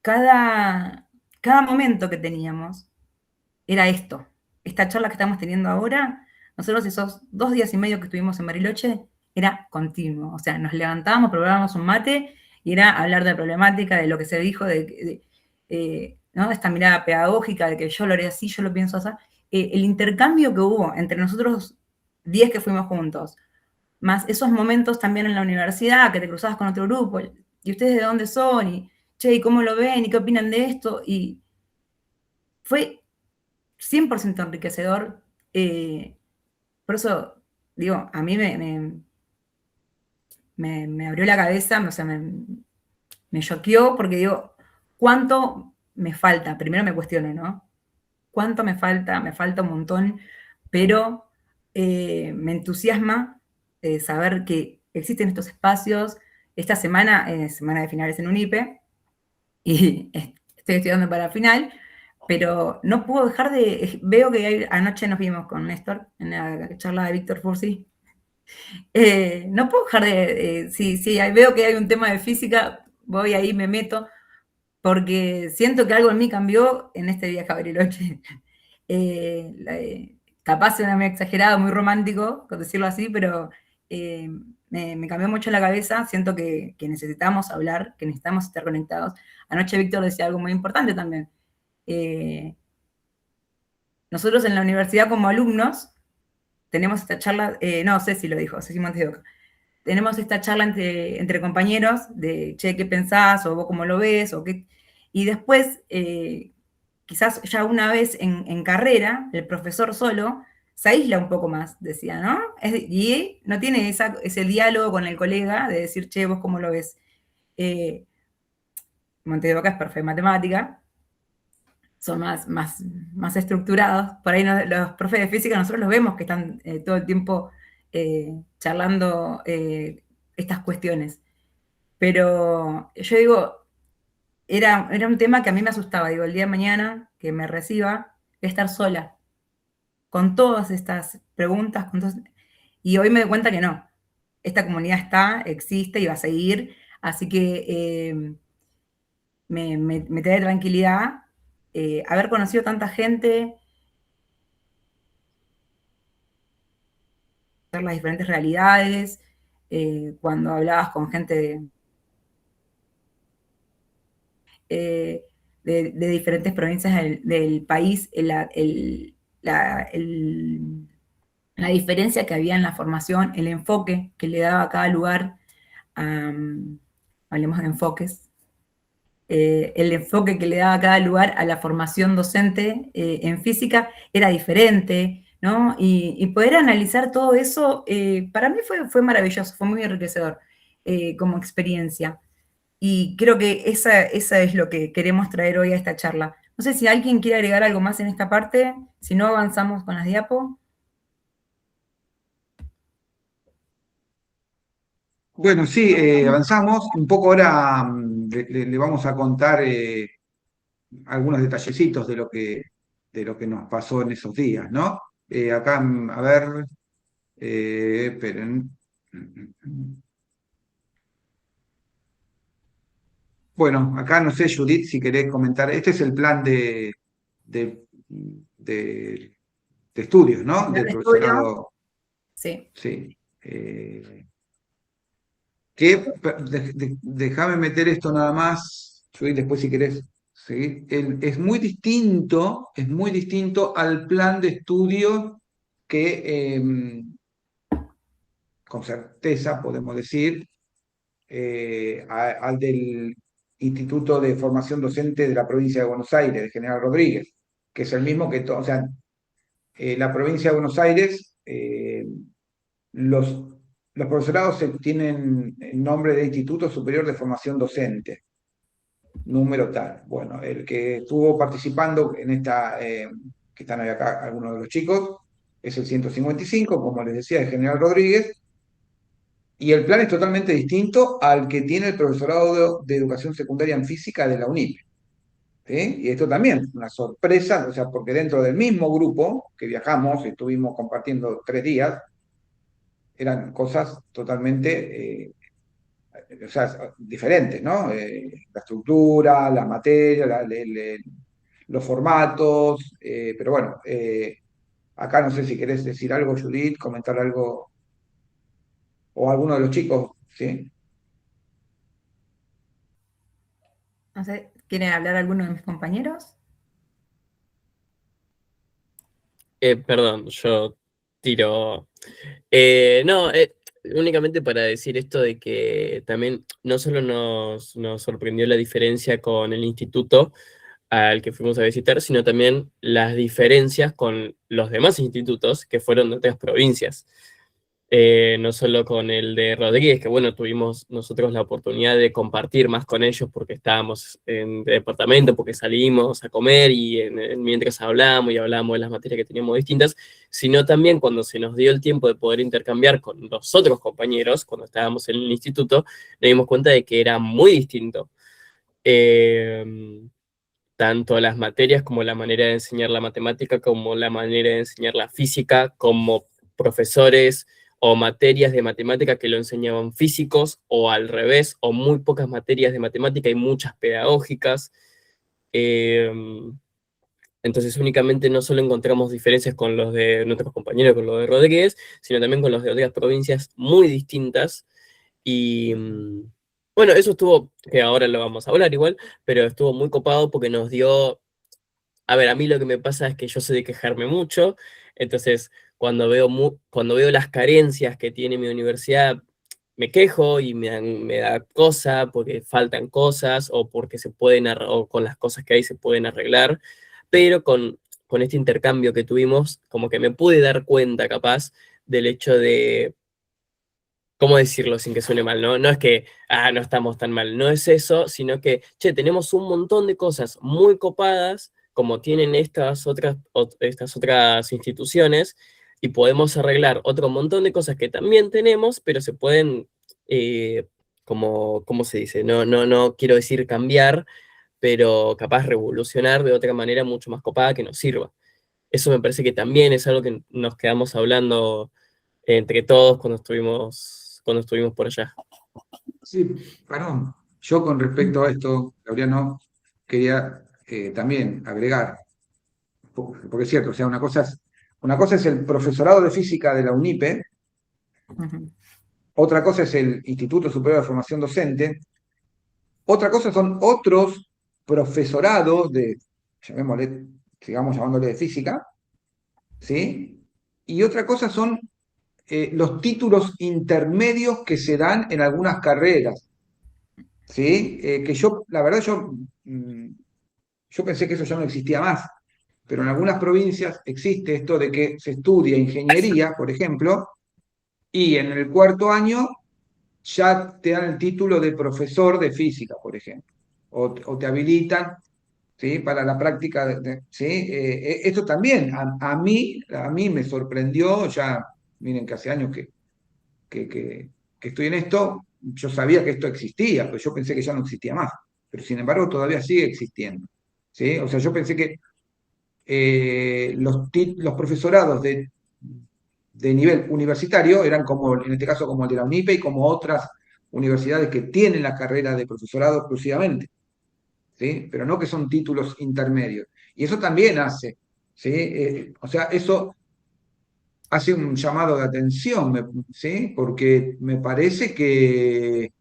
cada momento que teníamos era esto. Esta charla que estamos teniendo ahora, nosotros esos 2 días y medio que estuvimos en Bariloche, era continuo. O sea, nos levantábamos, probábamos un mate y era hablar de la problemática, de lo que se dijo, ¿no? Esta mirada pedagógica de que yo lo haré así, yo lo pienso así. El intercambio que hubo entre nosotros 10 que fuimos juntos, más esos momentos también en la universidad, que te cruzabas con otro grupo, y ustedes de dónde son, y che, ¿y cómo lo ven? ¿Y qué opinan de esto? Y fue 100% enriquecedor. Por eso, digo, a mí me abrió la cabeza, o sea, me choqueó, porque digo, ¿cuánto me falta? Primero me cuestiono, ¿no? ¿Cuánto me falta? Me falta un montón, pero me entusiasma saber que existen estos espacios. Esta semana es semana de finales en UNIPE, y estoy estudiando para final, pero no puedo dejar veo que anoche nos vimos con Néstor en la charla de Víctor Fursi. No puedo dejar si veo que hay un tema de física, voy ahí, me meto, porque siento que algo en mí cambió en este viaje a Bariloche. Capaz era muy exagerado, muy romántico, por decirlo así, pero me cambió mucho la cabeza. Siento que necesitamos hablar, que necesitamos estar conectados. Anoche Víctor decía algo muy importante también. Nosotros en la universidad como alumnos tenemos esta charla, no, Ceci lo dijo, Ceci Montes de Oca. Tenemos esta charla entre compañeros de, che, ¿qué pensás? O vos cómo lo ves, y después, quizás ya una vez en carrera, el profesor solo se aísla un poco más, decía, ¿no? Y no tiene ese diálogo con el colega de decir, che, vos cómo lo ves. Montes de Oca es profe de matemática, son más estructurados. Por ahí los profes de física nosotros los vemos que están todo el tiempo charlando estas cuestiones. Pero yo digo, era un tema que a mí me asustaba. Digo, el día de mañana que me reciba, voy a estar sola. con todas estas preguntas, y hoy me doy cuenta que no. Esta comunidad está, existe y va a seguir, así que me trae tranquilidad haber conocido tanta gente, ver las diferentes realidades, cuando hablabas con gente de diferentes provincias del país, la diferencia que había en la formación, el enfoque que le daba a cada lugar, hablemos de enfoques, el enfoque que le daba a cada lugar a la formación docente en física era diferente, ¿no? Y poder analizar todo eso, para mí fue maravilloso, fue muy enriquecedor como experiencia. Y creo que esa es lo que queremos traer hoy a esta charla. No sé si alguien quiere agregar algo más en esta parte, si no avanzamos con las diapos. Bueno, sí, avanzamos. Un poco ahora le vamos a contar algunos detallecitos de lo que nos pasó en esos días, ¿no? Acá, a ver, esperen. Bueno, acá no sé, Judith, si querés comentar. Este es el plan de, de- de estudios, ¿no? Plan Del de estudio, profesorado. sí. Sí. Que déjame meter esto nada más, Judith, después si querés seguir. Es muy distinto al plan de estudio que con certeza podemos decir al del Instituto de Formación Docente de la provincia de Buenos Aires, de General Rodríguez, que es el mismo que todo, o sea, la provincia de Buenos Aires, los, los profesorados tienen el nombre de Instituto Superior de Formación Docente, número tal. Bueno, el que estuvo participando en esta, que están ahí acá algunos de los chicos, es el 155, como les decía, de General Rodríguez, y el plan es totalmente distinto al que tiene el profesorado de educación secundaria en física de la UNIP. ¿Sí? Y esto también es una sorpresa, o sea, porque dentro del mismo grupo que viajamos, estuvimos compartiendo 3 días, eran cosas totalmente, o sea, diferentes, ¿no? La estructura, la materia, los formatos, pero bueno, acá no sé si querés decir algo, Judith, comentar algo, o alguno de los chicos, ¿sí? No sé, ¿quieren hablar alguno de mis compañeros? Perdón, yo tiro. No, únicamente para decir esto de que también no solo nos sorprendió la diferencia con el instituto al que fuimos a visitar, sino también las diferencias con los demás institutos que fueron de otras provincias. No solo con el de Rodríguez, que bueno, tuvimos nosotros la oportunidad de compartir más con ellos porque estábamos en departamento, porque salimos a comer y mientras hablábamos de las materias que teníamos distintas, sino también cuando se nos dio el tiempo de poder intercambiar con los otros compañeros, cuando estábamos en el instituto, nos dimos cuenta de que era muy distinto. Tanto las materias como la manera de enseñar la matemática, como la manera de enseñar la física, como profesores o materias de matemática que lo enseñaban físicos, o al revés, o muy pocas materias de matemática y muchas pedagógicas. Eh, entonces únicamente no solo encontramos diferencias con los de nuestros compañeros, con los de Rodríguez, sino también con los de otras provincias muy distintas. Y bueno, eso estuvo, que ahora lo vamos a hablar igual, pero estuvo muy copado porque nos dio, a ver, a mí lo que me pasa es que yo sé de quejarme mucho, entonces cuando veo las carencias que tiene mi universidad, me quejo y me da cosa porque faltan cosas o porque o con las cosas que hay se pueden arreglar, pero con este intercambio que tuvimos, como que me pude dar cuenta capaz del hecho de, ¿cómo decirlo sin que suene mal? No, no es que, no estamos tan mal, no es eso, sino que, che, tenemos un montón de cosas muy copadas, como tienen estas otras instituciones, y podemos arreglar otro montón de cosas que también tenemos, pero se pueden, ¿cómo se dice? No quiero decir cambiar, pero capaz revolucionar de otra manera mucho más copada que nos sirva. Eso me parece que también es algo que nos quedamos hablando entre todos cuando estuvimos por allá. Sí, perdón. Yo con respecto a esto, Gabriano, quería también agregar, porque es cierto, o sea, una cosa es el profesorado de física de la UNIPE, Ujú. otra cosa es el Instituto Superior de Formación Docente, otra cosa son otros profesorados de, llamémosle, sigamos llamándole de física, ¿sí? Y otra cosa son los títulos intermedios que se dan en algunas carreras, ¿sí? Que yo, la verdad, yo pensé que eso ya no existía más, pero en algunas provincias existe esto de que se estudia ingeniería, por ejemplo, y en el cuarto año ya te dan el título de profesor de física, por ejemplo, o te habilitan, ¿sí? Para la práctica, ¿sí? Esto también a mí me sorprendió, ya, miren que hace años que, que- que estoy en esto, yo sabía que esto existía, pero yo pensé que ya no existía más, pero sin embargo todavía sigue existiendo, ¿sí? O sea, yo pensé que los profesorados de nivel universitario eran como, en este caso, como el de la UNIPE y como otras universidades que tienen la carrera de profesorado exclusivamente, ¿sí? Pero no que son títulos intermedios. Y eso también hace, ¿sí? O sea, eso hace un llamado de atención, ¿sí? Porque me parece que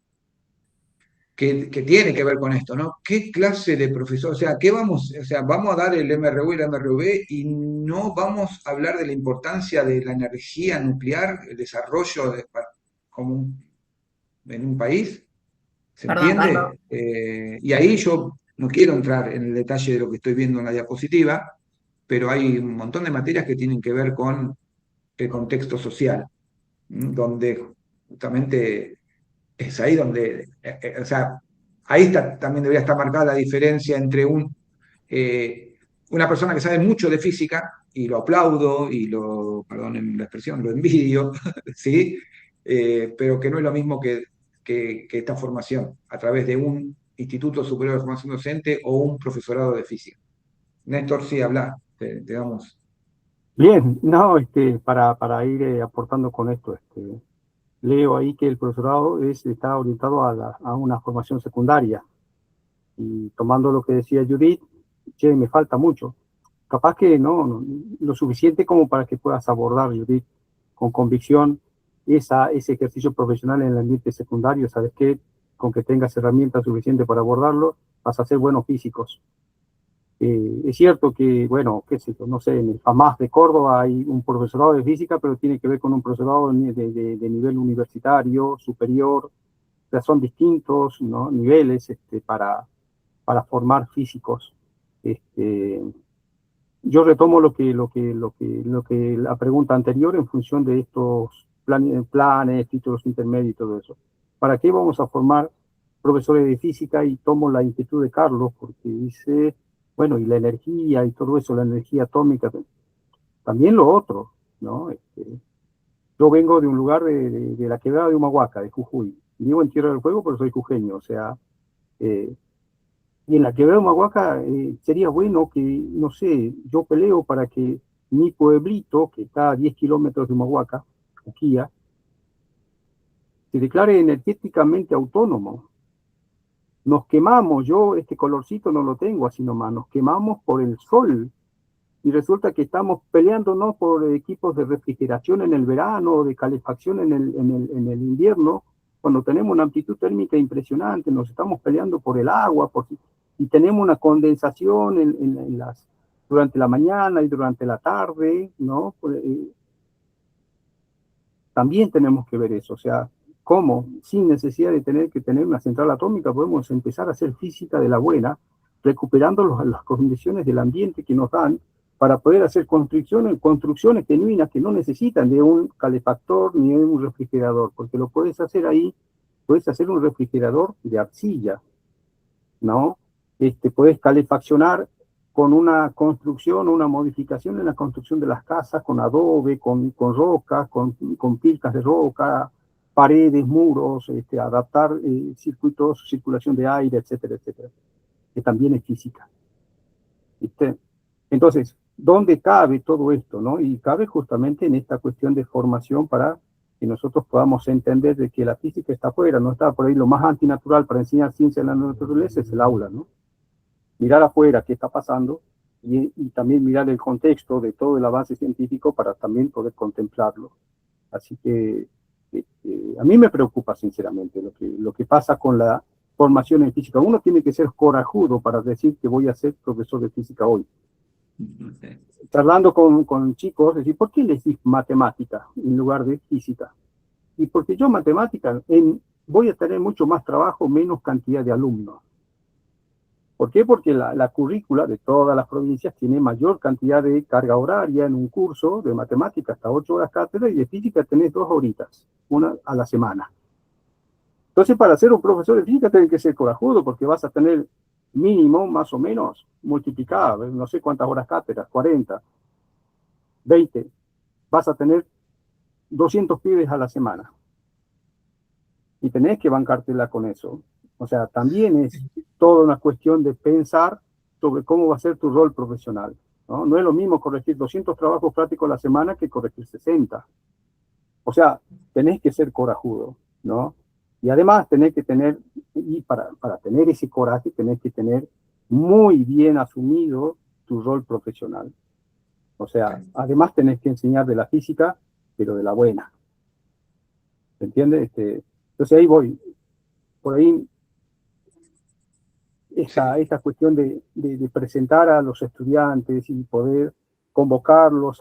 tiene que ver con esto, ¿no? ¿Qué clase de profesor? O sea, vamos a dar el MRU y el MRV y no vamos a hablar de la importancia de la energía nuclear, el desarrollo como en un país, ¿se Perdón, Carlos. entiende? Y ahí yo no quiero entrar en el detalle de lo que estoy viendo en la diapositiva, pero hay un montón de materias que tienen que ver con el contexto social, donde justamente es ahí donde, o sea, también debería estar marcada la diferencia entre una persona que sabe mucho de física, y lo aplaudo, perdonen la expresión, lo envidio, ¿sí? Pero que no es lo mismo que esta formación a través de un Instituto Superior de Formación Docente o un profesorado de física. Néstor, sí, habla, te damos. Bien, no, para ir aportando con esto, leo ahí que el profesorado está orientado a una formación secundaria. Y tomando lo que decía Judith, che, me falta mucho. Capaz que no, lo suficiente como para que puedas abordar, Judith, con convicción ese ejercicio profesional en el ambiente secundario. Sabes que con que tengas herramientas suficientes para abordarlo, vas a ser buenos físicos. Es cierto que, bueno, qué sé yo, no sé, en el FAMAS de Córdoba hay un profesorado de física, pero tiene que ver con un profesorado de nivel universitario, superior. O sea, son distintos, ¿no?, niveles para formar físicos. Yo retomo la pregunta anterior en función de estos planes, títulos intermedios y todo eso. ¿Para qué vamos a formar profesores de física? Y tomo la inquietud de Carlos, porque dice, bueno, y la energía y todo eso, la energía atómica, también lo otro, ¿no? Yo vengo de un lugar de la quebrada de Humahuaca, de Jujuy. Vivo en Tierra del Fuego, pero soy jujeño, o sea, y en la quebrada de Humahuaca sería bueno que, no sé, yo peleo para que mi pueblito, que está a 10 kilómetros de Humahuaca, Uquía, se declare energéticamente autónomo. Nos quemamos, yo este colorcito no lo tengo así nomás, nos quemamos por el sol. Y resulta que estamos peleándonos por equipos de refrigeración en el verano, de calefacción en el invierno, cuando tenemos una amplitud térmica impresionante, nos estamos peleando por el agua, y tenemos una condensación durante la mañana y durante la tarde, ¿no? También tenemos que ver eso, o sea, cómo, sin necesidad de tener que tener una central atómica, podemos empezar a hacer física de la buena, recuperando las condiciones del ambiente que nos dan, para poder hacer construcciones genuinas que no necesitan de un calefactor ni de un refrigerador, porque lo puedes hacer ahí, puedes hacer un refrigerador de arcilla, ¿no? Puedes calefaccionar con una construcción, una modificación en la construcción de las casas, con adobe, con rocas, con pilcas de roca, paredes, muros, adaptar circuitos, circulación de aire, etcétera, etcétera, que también es física. ¿Viste? Entonces, ¿dónde cabe todo esto, no? Y cabe justamente en esta cuestión de formación para que nosotros podamos entender de que la física está afuera, no está por ahí. Lo más antinatural para enseñar ciencia en la naturaleza es el aula, ¿no? Mirar afuera qué está pasando y también mirar el contexto de todo el avance científico para también poder contemplarlo. Así que a mí me preocupa sinceramente lo que pasa con la formación en física. Uno tiene que ser corajudo para decir que voy a ser profesor de física hoy. Charlando con chicos, decir, ¿por qué les dices matemática en lugar de física? Y porque yo matemática voy a tener mucho más trabajo, menos cantidad de alumnos. ¿Por qué? Porque la currícula de todas las provincias tiene mayor cantidad de carga horaria en un curso de matemática, hasta 8 horas cátedra, y de física tenés 2 horitas, una a la semana. Entonces, para ser un profesor de física tenés que ser corajudo, porque vas a tener mínimo, más o menos, multiplicada, no sé cuántas horas cátedras, 40, 20, vas a tener 200 pibes a la semana. Y tenés que bancártela con eso. O sea, también es toda una cuestión de pensar sobre cómo va a ser tu rol profesional, ¿no? No es lo mismo corregir 200 trabajos prácticos a la semana que corregir 60. O sea, tenés que ser corajudo, ¿no? Y además tenés que tener, y para tener ese coraje, tenés que tener muy bien asumido tu rol profesional. O sea, además tenés que enseñar de la física, pero de la buena. ¿Se entiende? Entonces ahí voy. Por ahí, esta cuestión de presentar a los estudiantes y poder convocarlos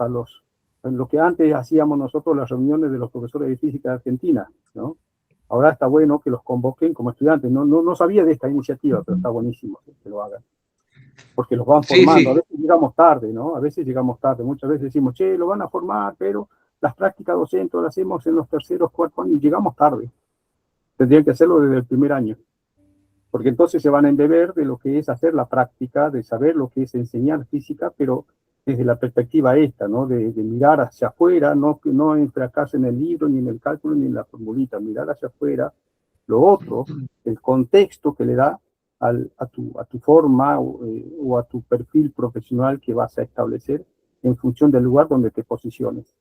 en lo que antes hacíamos nosotros, las reuniones de los profesores de física de Argentina, ¿no? Ahora está bueno que los convoquen como estudiantes. No sabía de esta iniciativa, pero está buenísimo que lo hagan. Porque los van formando. Sí. A veces llegamos tarde, ¿no? A veces llegamos tarde. Muchas veces decimos, che, lo van a formar, pero las prácticas docentes las hacemos en los terceros, cuartos años y llegamos tarde. Tendrían que hacerlo desde el primer año. Porque entonces se van a embeber de lo que es hacer la práctica, de saber lo que es enseñar física, pero desde la perspectiva esta, ¿no? De mirar hacia afuera, no enfrascarse en el libro, ni en el cálculo, ni en la formulita, mirar hacia afuera. Lo otro, el contexto que le da a tu forma o a tu perfil profesional que vas a establecer en función del lugar donde te posiciones.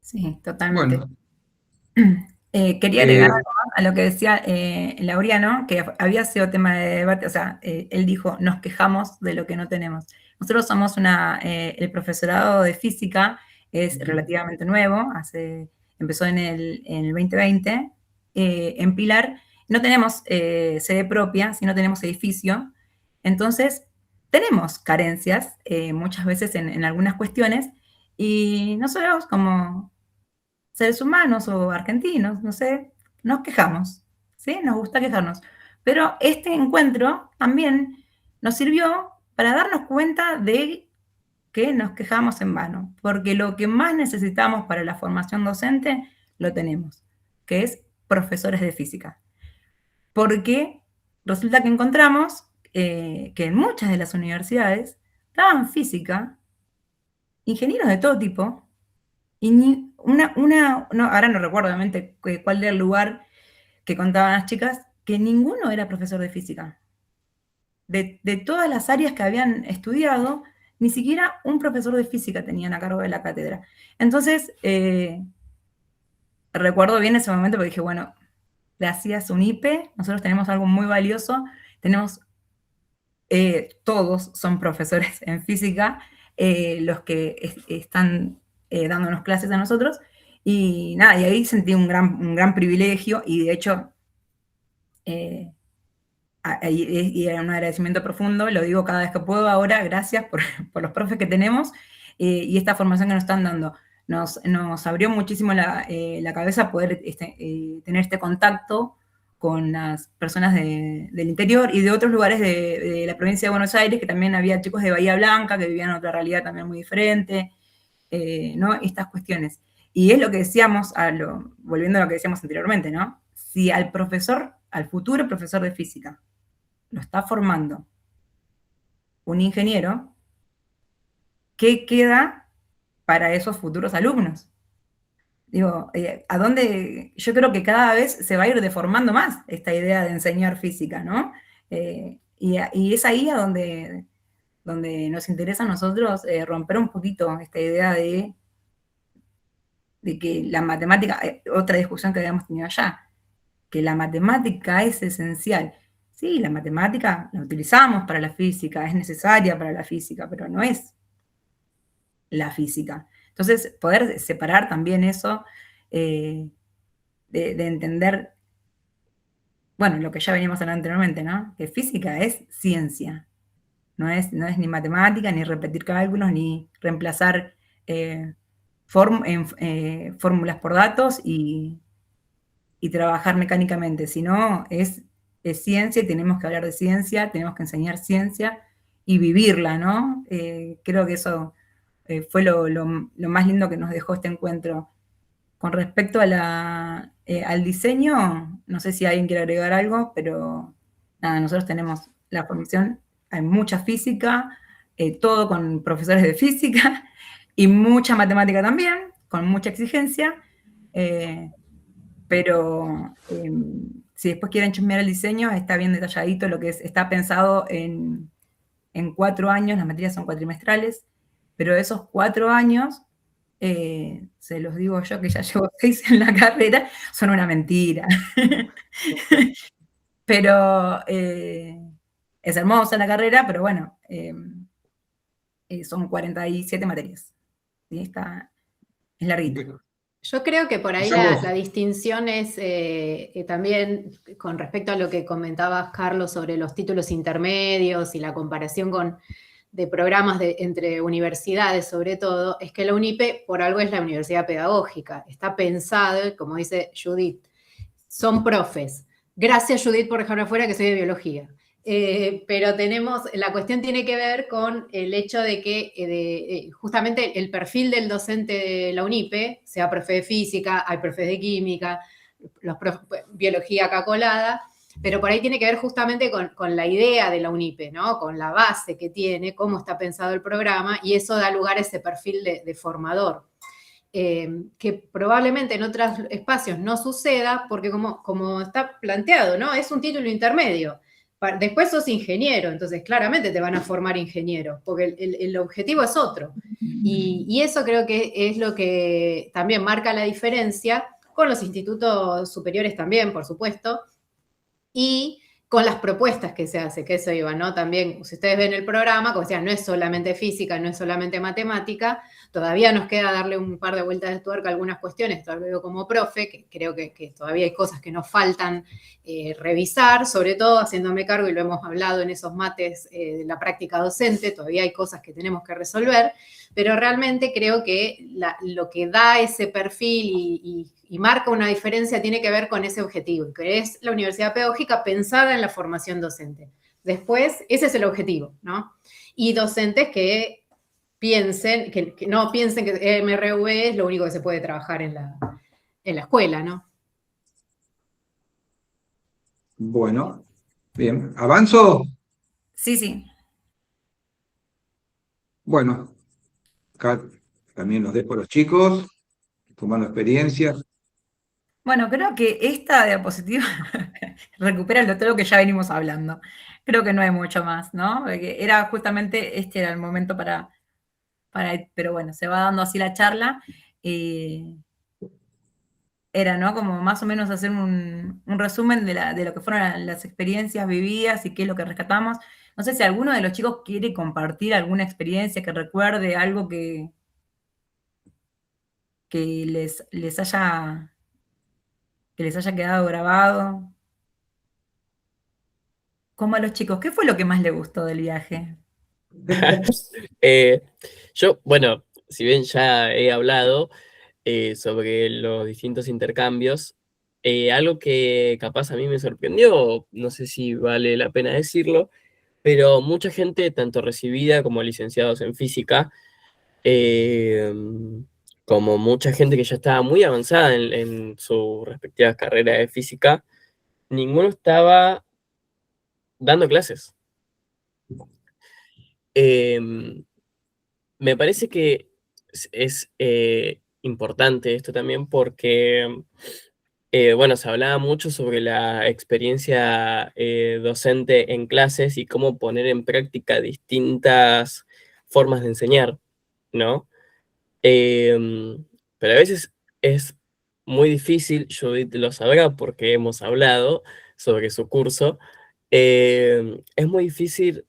Sí, totalmente. Bueno. Quería agregar algo más a lo que decía Laureano, que había sido tema de debate. O sea, él dijo, nos quejamos de lo que no tenemos. Nosotros somos el profesorado de física es relativamente nuevo, empezó en el 2020, en Pilar. No tenemos sede propia, sino tenemos edificio. Entonces, tenemos carencias muchas veces en algunas cuestiones, y nosotros como seres humanos o argentinos, no sé, nos quejamos, ¿sí? Nos gusta quejarnos. Pero este encuentro también nos sirvió para darnos cuenta de que nos quejamos en vano, porque lo que más necesitamos para la formación docente lo tenemos, que es profesores de física. Porque resulta que encontramos que en muchas de las universidades daban física ingenieros de todo tipo, y ahora no recuerdo obviamente cuál era el lugar que contaban las chicas, que ninguno era profesor de física. De todas las áreas que habían estudiado, ni siquiera un profesor de física tenían a cargo de la cátedra. Entonces, recuerdo bien ese momento porque dije, bueno, gracias UNIPE, nosotros tenemos algo muy valioso, todos son profesores en física, los que están dándonos clases a nosotros, y nada, y ahí sentí un gran privilegio, y de hecho, y era un agradecimiento profundo, lo digo cada vez que puedo ahora, gracias por los profes que tenemos, y esta formación que nos están dando. Nos abrió muchísimo la cabeza poder tener este contacto con las personas del interior y de otros lugares de la provincia de Buenos Aires, que también había chicos de Bahía Blanca que vivían otra realidad también muy diferente, ¿no? Estas cuestiones. Y es lo que decíamos, volviendo a lo que decíamos anteriormente, ¿no? Si al futuro profesor de física, lo está formando un ingeniero, ¿qué queda para esos futuros alumnos? Digo, ¿a dónde? Yo creo que cada vez se va a ir deformando más esta idea de enseñar física, ¿no? Y es ahí a donde donde nos interesa a nosotros romper un poquito esta idea de que la matemática, otra discusión que habíamos tenido allá, que la matemática es esencial. Sí, la matemática la utilizamos para la física, es necesaria para la física, pero no es la física. Entonces, poder separar también eso, de entender, bueno, lo que ya veníamos hablando anteriormente, ¿no? Que física es ciencia, no es ni matemática, ni repetir cálculos, ni reemplazar fórmulas por datos y trabajar mecánicamente, sino es ciencia y tenemos que hablar de ciencia, tenemos que enseñar ciencia y vivirla, ¿no? Creo que eso fue lo más lindo que nos dejó este encuentro. Con respecto al diseño, no sé si alguien quiere agregar algo, pero nada, nosotros tenemos la formación, hay mucha física, todo con profesores de física y mucha matemática también, con mucha exigencia, pero si después quieren chusmear el diseño, está bien detalladito lo que está pensado en 4 años, las materias son cuatrimestrales, pero esos 4 años, se los digo yo que ya llevo 6 en la carrera, son una mentira. Pero es hermosa la carrera, pero bueno, son 47 materias. ¿Sí? Es larguito. Yo creo que por ahí la distinción es también con respecto a lo que comentabas, Carlos, sobre los títulos intermedios y la comparación de programas entre universidades, sobre todo, es que la UNIPE por algo es la universidad pedagógica. Está pensado, como dice Judith, son profes. Gracias, Judith, por dejarme afuera, que soy de biología. Pero la cuestión tiene que ver con el hecho de que justamente el perfil del docente de la UNIPE, sea profe de física, hay profes de química, biología acá colada, pero por ahí tiene que ver justamente con la idea de la UNIPE, ¿no? Con la base que tiene, cómo está pensado el programa, y eso da lugar a ese perfil de formador. Que probablemente en otros espacios no suceda, porque como está planteado, ¿no? Es un título intermedio. Después sos ingeniero, entonces claramente te van a formar ingeniero, porque el objetivo es otro. Y eso creo que es lo que también marca la diferencia con los institutos superiores también, por supuesto, y con las propuestas que se hace, que eso iba, ¿no? También, si ustedes ven el programa, como decía, no es solamente física, no es solamente matemática, todavía nos queda darle un par de vueltas de tuerca a algunas cuestiones, todavía veo como profe, que creo que todavía hay cosas que nos faltan revisar, sobre todo haciéndome cargo, y lo hemos hablado en esos mates de la práctica docente, todavía hay cosas que tenemos que resolver, pero realmente creo que lo que da ese perfil y marca una diferencia tiene que ver con ese objetivo, que es la universidad pedagógica pensada en la formación docente. Después, ese es el objetivo, ¿no? Y docentes que piensen, que no piensen que MRV es lo único que se puede trabajar en la escuela, ¿no? Bueno, bien. ¿Avanzo? Sí. Bueno, acá también los dejo a los chicos, tomando experiencias. Bueno, creo que esta diapositiva recupera todo lo que ya venimos hablando. Creo que no hay mucho más, ¿no? Porque era justamente, este era el momento para pero bueno, se va dando así la charla. Era, ¿no? Como más o menos hacer un resumen de lo que fueron las experiencias vividas y qué es lo que rescatamos. No sé si alguno de los chicos quiere compartir alguna experiencia que recuerde, algo que les haya quedado grabado. Como a los chicos, ¿qué fue lo que más les gustó del viaje? Yo, bueno, si bien ya he hablado sobre los distintos intercambios, algo que capaz a mí me sorprendió, no sé si vale la pena decirlo, pero mucha gente, tanto recibida como licenciados en física, como mucha gente que ya estaba muy avanzada en sus respectivas carreras de física, ninguno estaba dando clases. Me parece que es importante esto también porque Bueno, se hablaba mucho sobre la experiencia docente en clases y cómo poner en práctica distintas formas de enseñar, ¿no? Pero a veces es muy difícil, Judith lo sabrá porque hemos hablado sobre su curso, es muy difícil,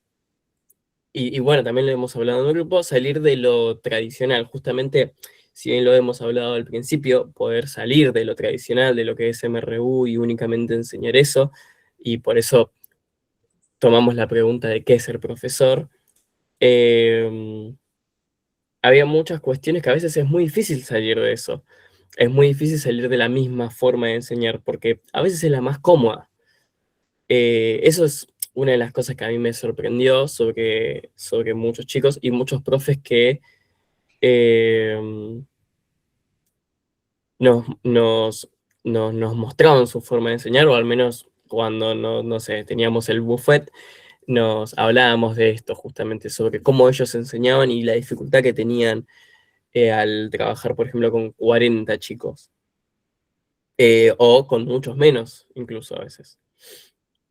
y bueno, también lo hemos hablado en el grupo, salir de lo tradicional, justamente, si bien lo hemos hablado al principio, poder salir de lo tradicional, de lo que es MRU y únicamente enseñar eso, y por eso tomamos la pregunta de qué es ser profesor. Había muchas cuestiones que a veces es muy difícil salir de eso. Es muy difícil salir de la misma forma de enseñar, porque a veces es la más cómoda. Eso es una de las cosas que a mí me sorprendió sobre muchos chicos y muchos profes que eh, nos mostraban su forma de enseñar, o al menos cuando no sé, teníamos el buffet, nos hablábamos de esto justamente, sobre cómo ellos enseñaban y la dificultad que tenían al trabajar, por ejemplo, con 40 chicos, o con muchos menos, incluso a veces.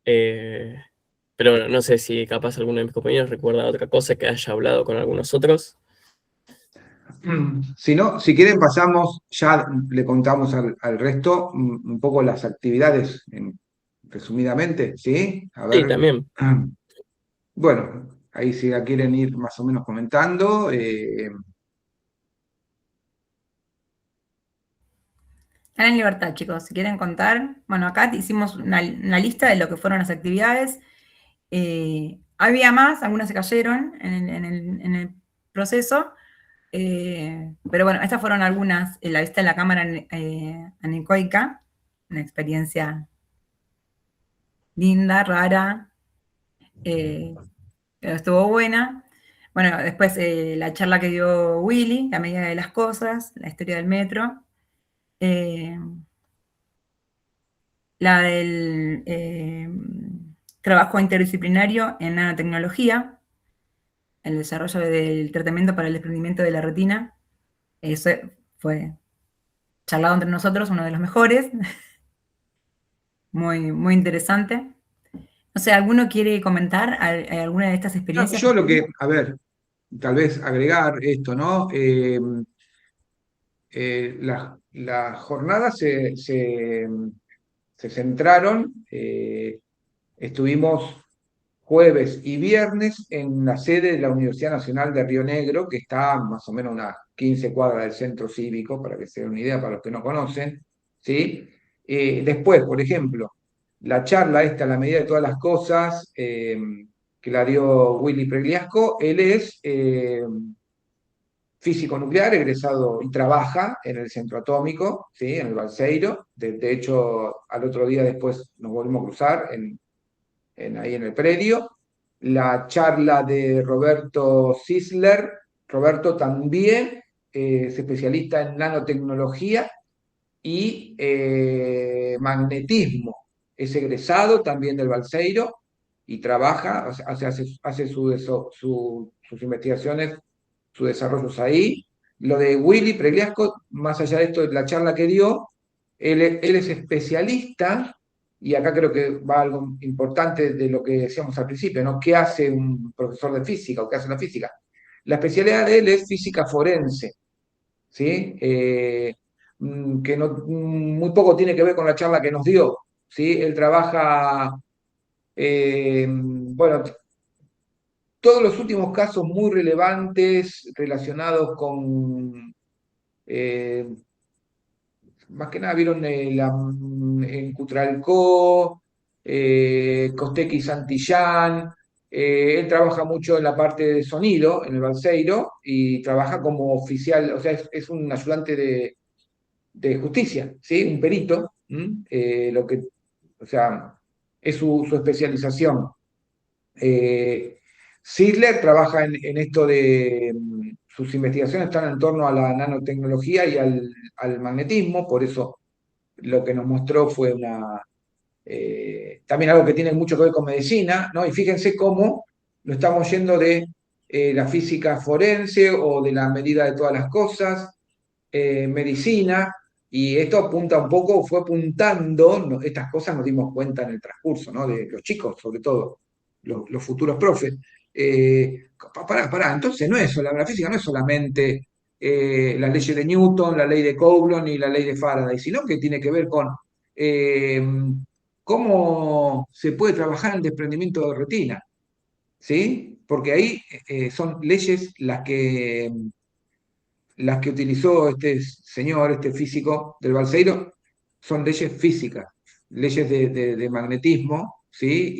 Pero bueno, no sé si capaz alguno de mis compañeros recuerda otra cosa que haya hablado con algunos otros. Si no, si quieren pasamos, ya le contamos al resto un poco las actividades, resumidamente, ¿sí? A Sí, ver. también. Bueno, ahí si la quieren ir más o menos comentando. Están en libertad, chicos, si quieren contar. Bueno, acá hicimos una lista de lo que fueron las actividades. Había más, algunas se cayeron en el proceso, pero bueno, estas fueron algunas, la vista de la cámara anecoica, una experiencia linda, rara, pero estuvo buena. Bueno, después la charla que dio Willy, la medida de las cosas, la historia del metro. La del trabajo interdisciplinario en nanotecnología, el desarrollo del tratamiento para el desprendimiento de la retina. Eso fue charlado entre nosotros, uno de los mejores. Muy, muy interesante. No sé, ¿alguno quiere comentar alguna de estas experiencias? Yo lo que, a ver, tal vez agregar esto, ¿no? Las jornadas se centraron, estuvimos jueves y viernes en la sede de la Universidad Nacional de Río Negro, que está más o menos a unas 15 cuadras del centro cívico, para que se den una idea para los que no conocen, ¿sí? Después, por ejemplo, la charla esta, a la medida de todas las cosas, que la dio Willy Pregliasco, él es físico nuclear, egresado y trabaja en el centro atómico, ¿sí? En el Balseiro. De hecho, al otro día después nos volvimos a cruzar ahí en el predio. La charla de Roberto Sisler. Roberto también es especialista en nanotecnología y magnetismo. Es egresado también del Balseiro y trabaja, hace sus investigaciones, sus desarrollos ahí. Lo de Willy Pregliasco, más allá de esto, de la charla que dio, él es especialista, y acá creo que va algo importante de lo que decíamos al principio, ¿no? ¿Qué hace un profesor de física o qué hace la física? La especialidad de él es física forense, ¿sí? Que muy poco tiene que ver con la charla que nos dio, ¿sí? Él trabaja, bueno, todos los últimos casos muy relevantes relacionados con, eh, más que nada vieron en Cutralcó, Costequi y Santillán. Él trabaja mucho en la parte de sonido, en el Balseiro, y trabaja como oficial, o sea, es un ayudante de justicia, ¿sí? Un perito, o sea, es su especialización. Sidler trabaja en esto de, sus investigaciones están en torno a la nanotecnología y al magnetismo, por eso lo que nos mostró fue también algo que tiene mucho que ver con medicina, ¿no? Y fíjense cómo lo estamos yendo de la física forense o de la medida de todas las cosas, medicina, Y esto apunta un poco, fue apuntando, estas cosas nos dimos cuenta en el transcurso, ¿no? De los chicos, sobre todo, los futuros profes. Pará, entonces no es la física no es solamente las leyes de Newton, la ley de Coulomb y la ley de Faraday, sino que tiene que ver con eh, cómo se puede trabajar en desprendimiento de retina, ¿sí? Porque ahí son leyes las que utilizó este señor, este físico del Balseiro, son leyes físicas, leyes de magnetismo, ¿sí?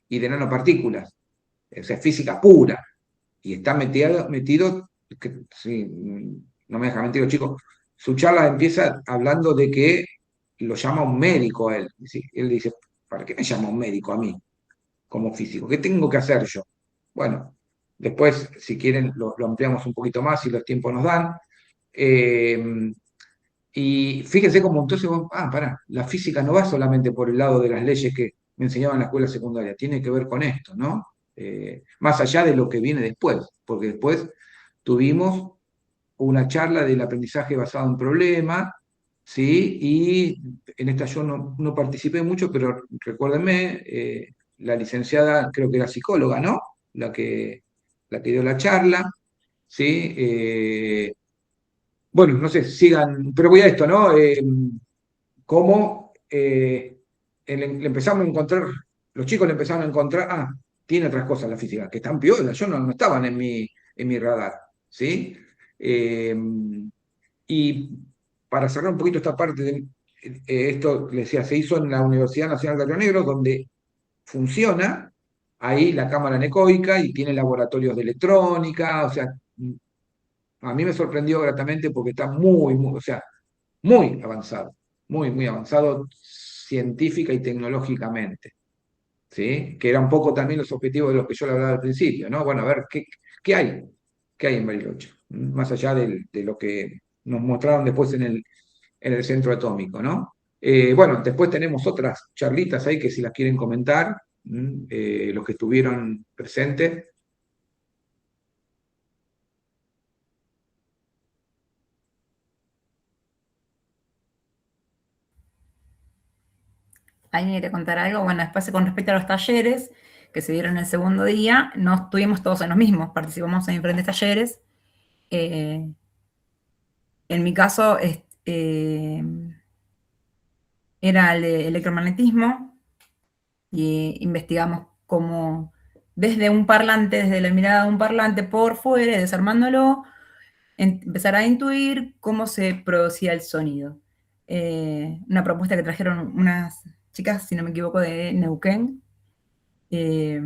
Y de nanopartículas, o sea, física pura. Y está metido sí, no me deja mentir los chicos, su charla empieza hablando de que lo llama un médico a él. ¿Sí? Él dice, ¿para qué me llama un médico a mí como físico? ¿Qué tengo que hacer yo? Bueno, después, si quieren, lo ampliamos un poquito más si los tiempos nos dan. Eh, y fíjense cómo entonces, pará, la física no va solamente por el lado de las leyes que me enseñaban en la escuela secundaria, tiene que ver con esto, ¿no? Más allá de lo que viene después, porque después tuvimos una charla del aprendizaje basado en problemas, ¿sí? Y en esta yo no participé mucho, pero recuérdenme, la licenciada creo que era psicóloga, ¿no? La que dio la charla, ¿sí? Bueno, no sé, sigan, pero voy a esto, ¿no? Cómo le empezamos a encontrar, los chicos le empezaron a encontrar, tiene otras cosas la física, que están piolas, yo no estaban en mi radar, ¿sí? Eh, y para cerrar un poquito esta parte, esto, le decía, se hizo en la Universidad Nacional de Río Negro, donde funciona ahí la cámara anecoica y tiene laboratorios de electrónica, o sea, a mí me sorprendió gratamente porque está o sea, muy avanzado, muy avanzado científica y tecnológicamente, ¿sí? Que era un poco también los objetivos de los que yo le hablaba al principio, ¿no? Bueno, a ver, ¿qué hay? ¿Qué hay en Bariloche? Más allá de lo que nos mostraron después en el centro atómico, ¿no? Bueno, después tenemos otras charlitas ahí que si las quieren comentar, los que estuvieron presentes. ¿Alguien quiere contar algo? Bueno, después con respecto a los talleres que se dieron el segundo día, no estuvimos todos en los mismos, participamos en diferentes talleres. En mi caso, era el de electromagnetismo, y investigamos cómo desde un parlante, desde la mirada de un parlante por fuera, desarmándolo, empezar a intuir cómo se producía el sonido. Una propuesta que trajeron unas chicas, si no me equivoco, de Neuquén, que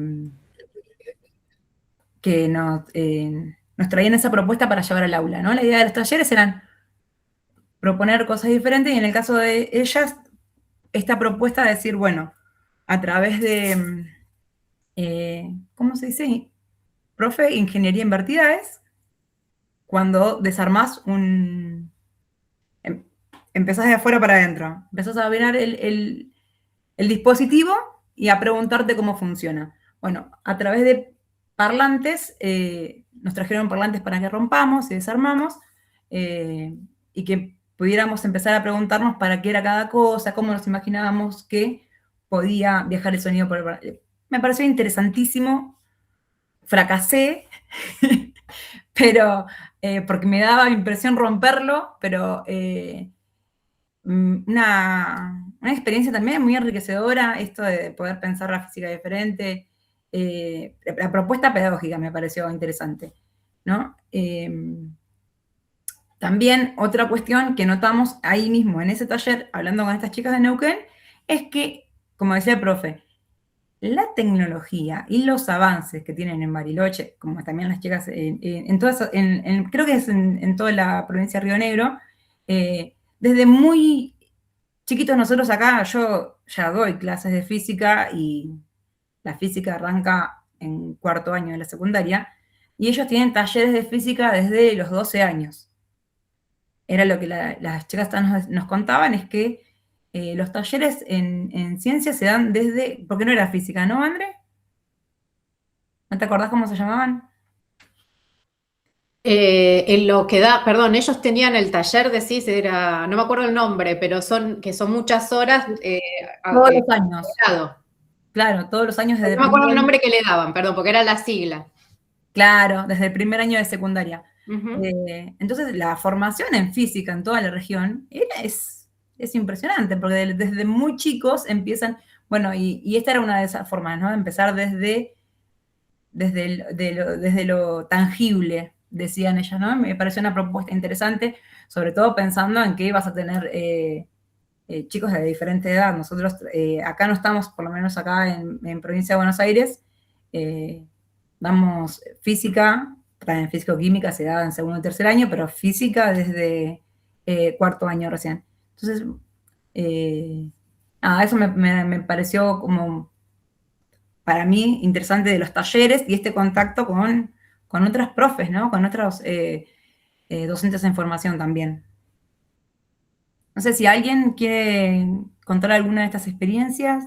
nos traían esa propuesta para llevar al aula, ¿no? La idea de los talleres eran proponer cosas diferentes, y en el caso de ellas, esta propuesta de decir, bueno, a través de, ¿cómo se dice? Profe, ingeniería invertida es cuando desarmás empezás de afuera para adentro, empezás a mirar el dispositivo y a preguntarte cómo funciona. Bueno, a través de parlantes, nos trajeron parlantes para que rompamos y desarmamos, y que pudiéramos empezar a preguntarnos para qué era cada cosa, cómo nos imaginábamos que podía viajar el sonido por el parlante. Me pareció interesantísimo, fracasé, pero porque me daba impresión romperlo, pero una experiencia también muy enriquecedora, esto de poder pensar la física diferente. La propuesta pedagógica me pareció interesante, ¿no? También otra cuestión que notamos ahí mismo en ese taller, hablando con estas chicas de Neuquén, es que, como decía el profe, la tecnología y los avances que tienen en Bariloche, como también las chicas creo que es en toda la provincia de Río Negro, desde muy chiquitos nosotros acá, yo ya doy clases de física y la física arranca en cuarto año de la secundaria, y ellos tienen talleres de física desde los 12 años. Era lo que las chicas nos contaban, es que los talleres en ciencia se dan desde, porque no era física, ¿no, André? ¿No te acordás cómo se llamaban? En lo que da, perdón, ellos tenían el taller, decís, era, no me acuerdo el nombre, pero que son muchas horas. Todos los años. Grado. Claro, todos los años desde No me acuerdo el nombre que le daban, perdón, porque era la sigla. Claro, desde el primer año de secundaria. Ujú. Entonces, la formación en física en toda la región es impresionante, porque desde muy chicos empiezan, bueno, y esta era una de esas formas, ¿no? Empezar desde lo tangible, decían ellas, ¿no? Me pareció una propuesta interesante, sobre todo pensando en que vas a tener chicos de diferente edad. Nosotros acá no estamos, por lo menos acá en Provincia de Buenos Aires, damos física, también físico-química se da en segundo y tercer año, pero física desde cuarto año recién. Entonces, eso me pareció como, para mí, interesante de los talleres y este contacto con otras profes, ¿no? Con otros docentes en formación también. No sé si alguien quiere contar alguna de estas experiencias.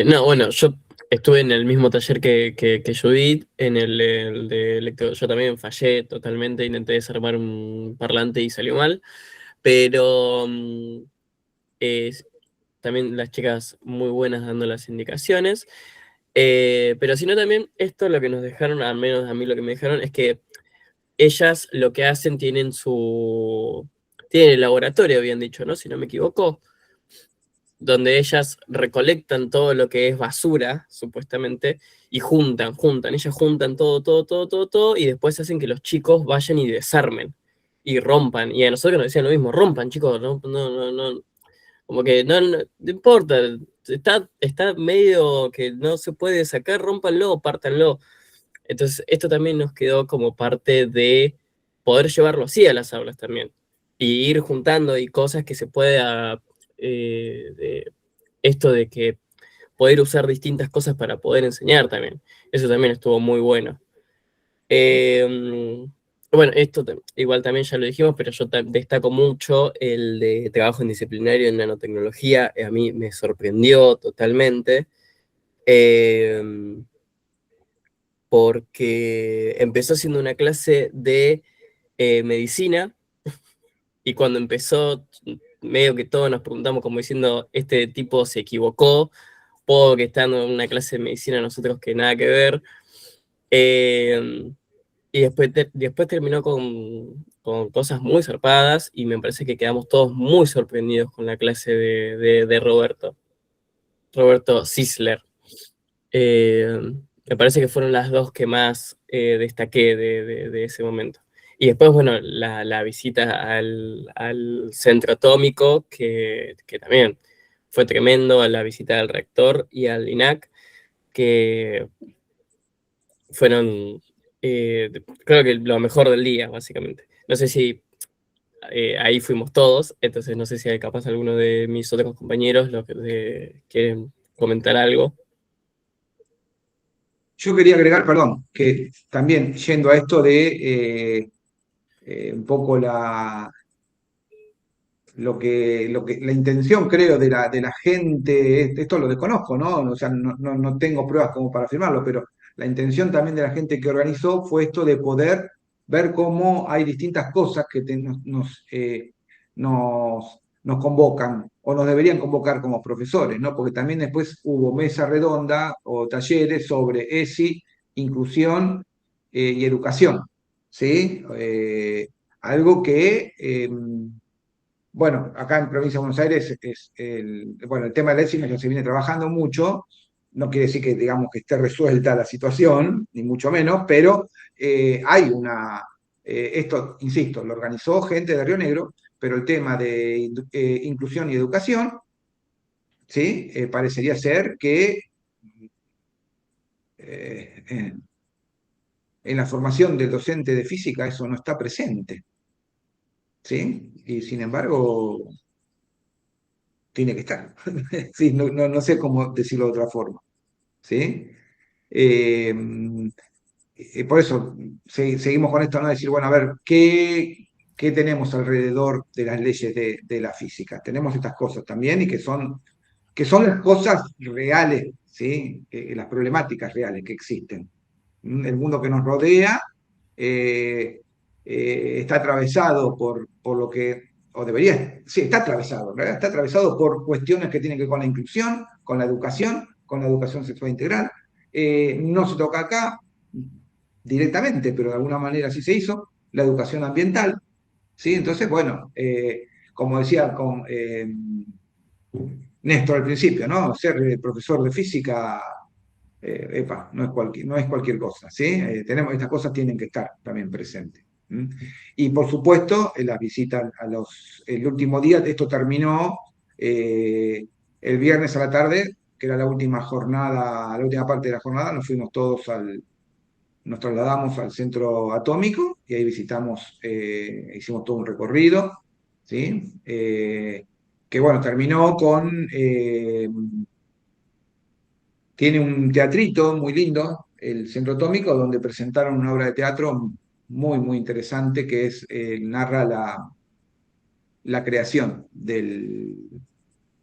No, bueno, yo estuve en el mismo taller que Judith, en el de electro. Yo también fallé totalmente, intenté desarmar un parlante y salió mal, pero también las chicas muy buenas dando las indicaciones. Pero si no, también esto lo que nos dejaron, al menos a mí lo que me dejaron, es que ellas lo que hacen tienen el laboratorio, habían dicho, ¿no? Si no me equivoco, donde ellas recolectan todo lo que es basura, supuestamente, y ellas juntan todo, y después hacen que los chicos vayan y desarmen, y rompan, y a nosotros nos decían lo mismo, rompan, chicos, no, como que no importa, está medio que no se puede sacar, rómpanlo, pártanlo. Entonces, esto también nos quedó como parte de poder llevarlo así a las aulas también, y ir juntando y cosas que se pueda, esto de que poder usar distintas cosas para poder enseñar también. Eso también estuvo muy bueno. Bueno, esto igual también ya lo dijimos, pero yo destaco mucho el de trabajo en disciplinario en nanotecnología. A mí me sorprendió totalmente. Porque empezó siendo una clase de medicina, y cuando empezó, medio que todos nos preguntamos como diciendo, este tipo se equivocó, porque estando en una clase de medicina nosotros que nada que ver. Y después terminó con cosas muy zarpadas, y me parece que quedamos todos muy sorprendidos con la clase de Roberto Sisler. Me parece que fueron las dos que más destaqué de ese momento. Y después, bueno, la visita al centro atómico, que también fue tremendo, a la visita al rector y al INAC, que fueron, creo que lo mejor del día, básicamente. No sé si ahí fuimos todos, entonces no sé si hay capaz alguno de mis otros compañeros quieren comentar algo. Yo quería agregar, perdón, que también yendo a esto de un poco la intención, creo, de la gente, esto lo desconozco, ¿no? O sea, no tengo pruebas como para afirmarlo, pero la intención también de la gente que organizó fue esto de poder ver cómo hay distintas cosas que nos convocan o nos deberían convocar como profesores, ¿no? Porque también después hubo mesa redonda o talleres sobre ESI, inclusión y educación, ¿sí? Algo que bueno, acá en Provincia de Buenos Aires bueno, el tema del éxito ya se viene trabajando mucho, no quiere decir que digamos que esté resuelta la situación, ni mucho menos, pero hay esto, insisto, lo organizó gente de Río Negro, pero el tema de inclusión y educación, ¿sí? Parecería ser que en la formación del docente de física eso no está presente, ¿sí? Y sin embargo tiene que estar. Sí, no sé cómo decirlo de otra forma. ¿Sí? Eh, por eso seguimos con esto, ¿no? Decir, bueno, a ver, ¿qué tenemos alrededor de las leyes de la física? Tenemos estas cosas también y que son las cosas reales, ¿sí? Las problemáticas reales que existen. El mundo que nos rodea está atravesado por lo que, o debería, sí, está atravesado, en realidad está atravesado por cuestiones que tienen que ver con la inclusión, con la educación sexual integral. No se toca acá directamente, pero de alguna manera sí se hizo, la educación ambiental, ¿sí? Entonces, bueno, como decía Néstor al principio, ¿no? Ser profesor de física, no es cualquier cosa, ¿sí? Estas cosas tienen que estar también presentes. ¿Mm? Y por supuesto, las visitas el último día, esto terminó el viernes a la tarde, que era la última jornada, la última parte de la jornada, nos trasladamos al centro atómico y ahí hicimos todo un recorrido, ¿sí? Que bueno, terminó tiene un teatrito muy lindo, el centro atómico, donde presentaron una obra de teatro muy, muy interesante que narra la creación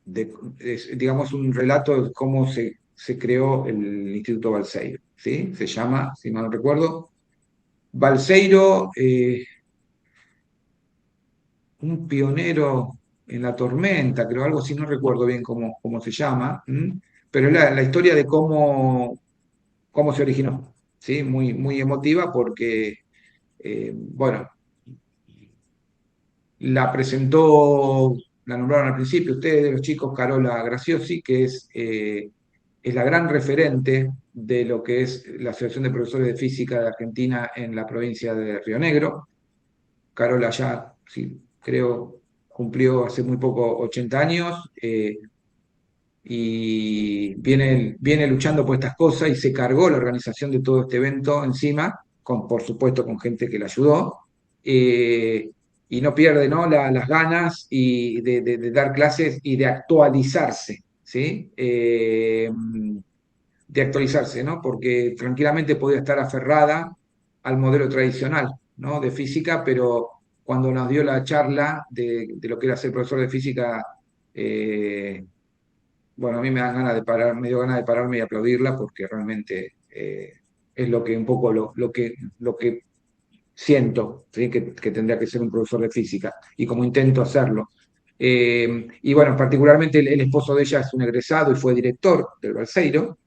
digamos, un relato de cómo se creó el Instituto Balseiro, ¿sí? Se llama, si mal no recuerdo, Balseiro, un pionero en la tormenta, creo, algo así, no recuerdo bien cómo se llama, pero es la historia de cómo se originó, ¿sí? Muy, muy emotiva porque, bueno, la nombraron al principio ustedes, los chicos, Carola Graciosi, que es la gran referente de lo que es la Asociación de Profesores de Física de Argentina en la provincia de Río Negro. Carola ya, sí, creo, cumplió hace muy poco 80 años y viene luchando por estas cosas y se cargó la organización de todo este evento encima, por supuesto con gente que la ayudó, y no pierde, ¿no? Las ganas de dar clases y de actualizarse, ¿sí? De actualizarse, ¿no? Porque tranquilamente podía estar aferrada al modelo tradicional, ¿no? De física, pero cuando nos dio la charla de lo que era ser profesor de física, bueno, a mí me dio ganas de pararme y aplaudirla porque realmente es un poco lo que siento, ¿sí? Que tendría que ser un profesor de física y como intento hacerlo. Y bueno, particularmente el esposo de ella es un egresado y fue director del Balseiro,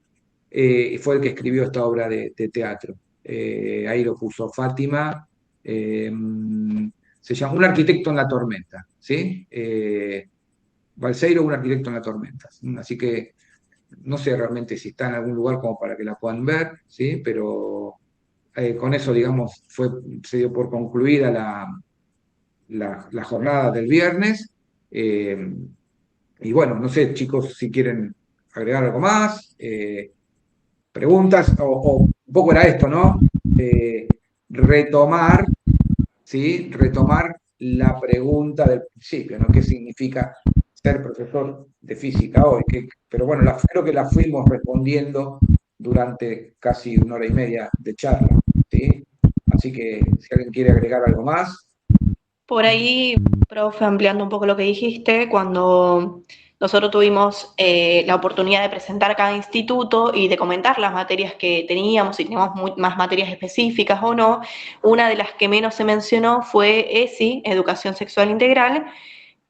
y fue el que escribió esta obra de teatro. Ahí lo puso Fátima, eh, se llama Un arquitecto en la tormenta, ¿sí? Balseiro, un arquitecto en la tormenta. Así que no sé realmente si está en algún lugar como para que la puedan ver, ¿sí? Pero con eso, digamos, se dio por concluida la jornada del viernes. Y bueno, no sé, chicos, si quieren agregar algo más, preguntas, o un poco era esto, ¿no? Retomar, ¿sí? Retomar la pregunta del principio, ¿no? ¿Qué significa ser profesor de física hoy? Pero bueno, creo que la fuimos respondiendo durante casi 1 hora y media de charla, ¿sí? Así que si alguien quiere agregar algo más. Por ahí, profe, ampliando un poco lo que dijiste, cuando nosotros tuvimos la oportunidad de presentar cada instituto y de comentar las materias que teníamos, si teníamos más materias específicas o no, una de las que menos se mencionó fue ESI, Educación Sexual Integral.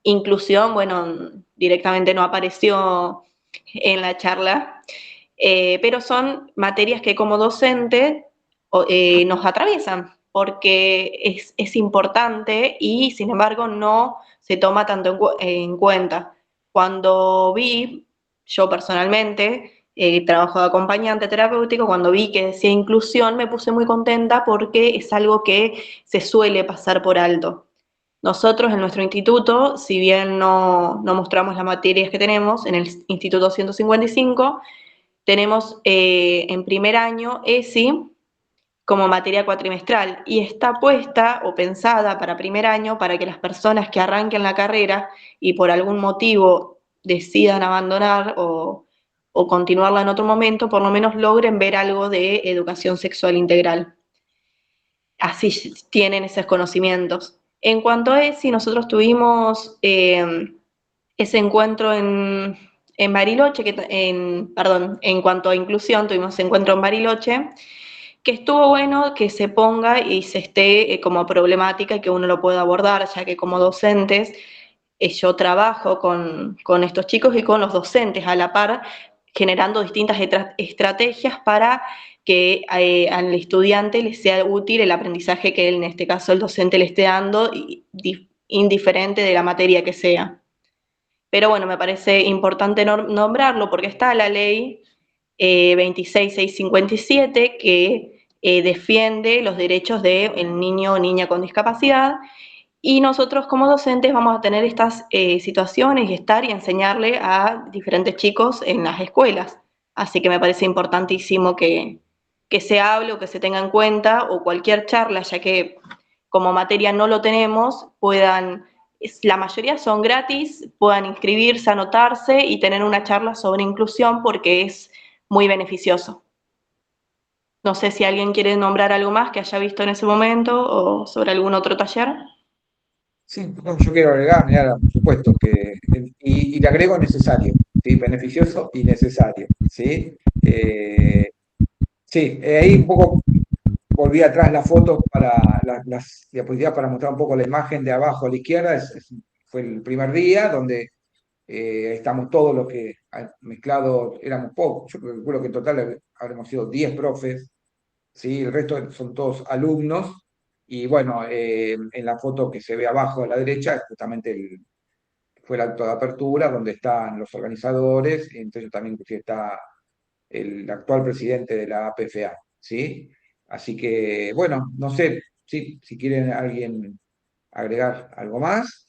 Inclusión, bueno, directamente no apareció en la charla, pero son materias que como docente nos atraviesan, porque es importante y sin embargo no se toma tanto en cuenta. Cuando vi, yo personalmente, trabajo de acompañante terapéutico, cuando vi que decía inclusión me puse muy contenta porque es algo que se suele pasar por alto. Nosotros en nuestro instituto, si bien no mostramos las materias que tenemos, en el Instituto 155, tenemos en primer año ESI como materia cuatrimestral y está puesta o pensada para primer año para que las personas que arranquen la carrera y por algún motivo decidan abandonar o continuarla en otro momento, por lo menos logren ver algo de educación sexual integral. Así tienen esos conocimientos. En cuanto a ESI, nosotros tuvimos ese encuentro en en Bariloche, perdón, en cuanto a inclusión, tuvimos encuentro en Bariloche, que estuvo bueno que se ponga y se esté como problemática y que uno lo pueda abordar, ya que como docentes yo trabajo con estos chicos y con los docentes a la par, generando distintas estrategias para que al estudiante le sea útil el aprendizaje que él, en este caso el docente, le esté dando, indiferente de la materia que sea. Pero bueno, me parece importante nombrarlo porque está la ley 26657 que defiende los derechos del niño o niña con discapacidad, y nosotros como docentes vamos a tener estas situaciones y estar y enseñarle a diferentes chicos en las escuelas. Así que me parece importantísimo que se hable o que se tenga en cuenta, o cualquier charla, ya que como materia no lo tenemos, la mayoría son gratis, puedan inscribirse, anotarse y tener una charla sobre inclusión porque es muy beneficioso. No sé si alguien quiere nombrar algo más que haya visto en ese momento o sobre algún otro taller. Sí, no, yo quiero agregar, mira, por supuesto, y le agrego necesario, ¿sí? Beneficioso y necesario, ¿sí? Sí, ahí un poco volví atrás las fotos para las diapositivas para mostrar un poco la imagen de abajo a la izquierda, fue el primer día donde estamos todos los que mezclados, éramos pocos, yo calculo que en total habremos sido 10 profes, ¿sí? El resto son todos alumnos. Y bueno, en la foto que se ve abajo a la derecha, es justamente fue el acto de apertura, donde están los organizadores, y entre ellos también inclusive está el actual presidente de la APFA, ¿sí? Así que, bueno, no sé, ¿sí? Si quieren alguien agregar algo más.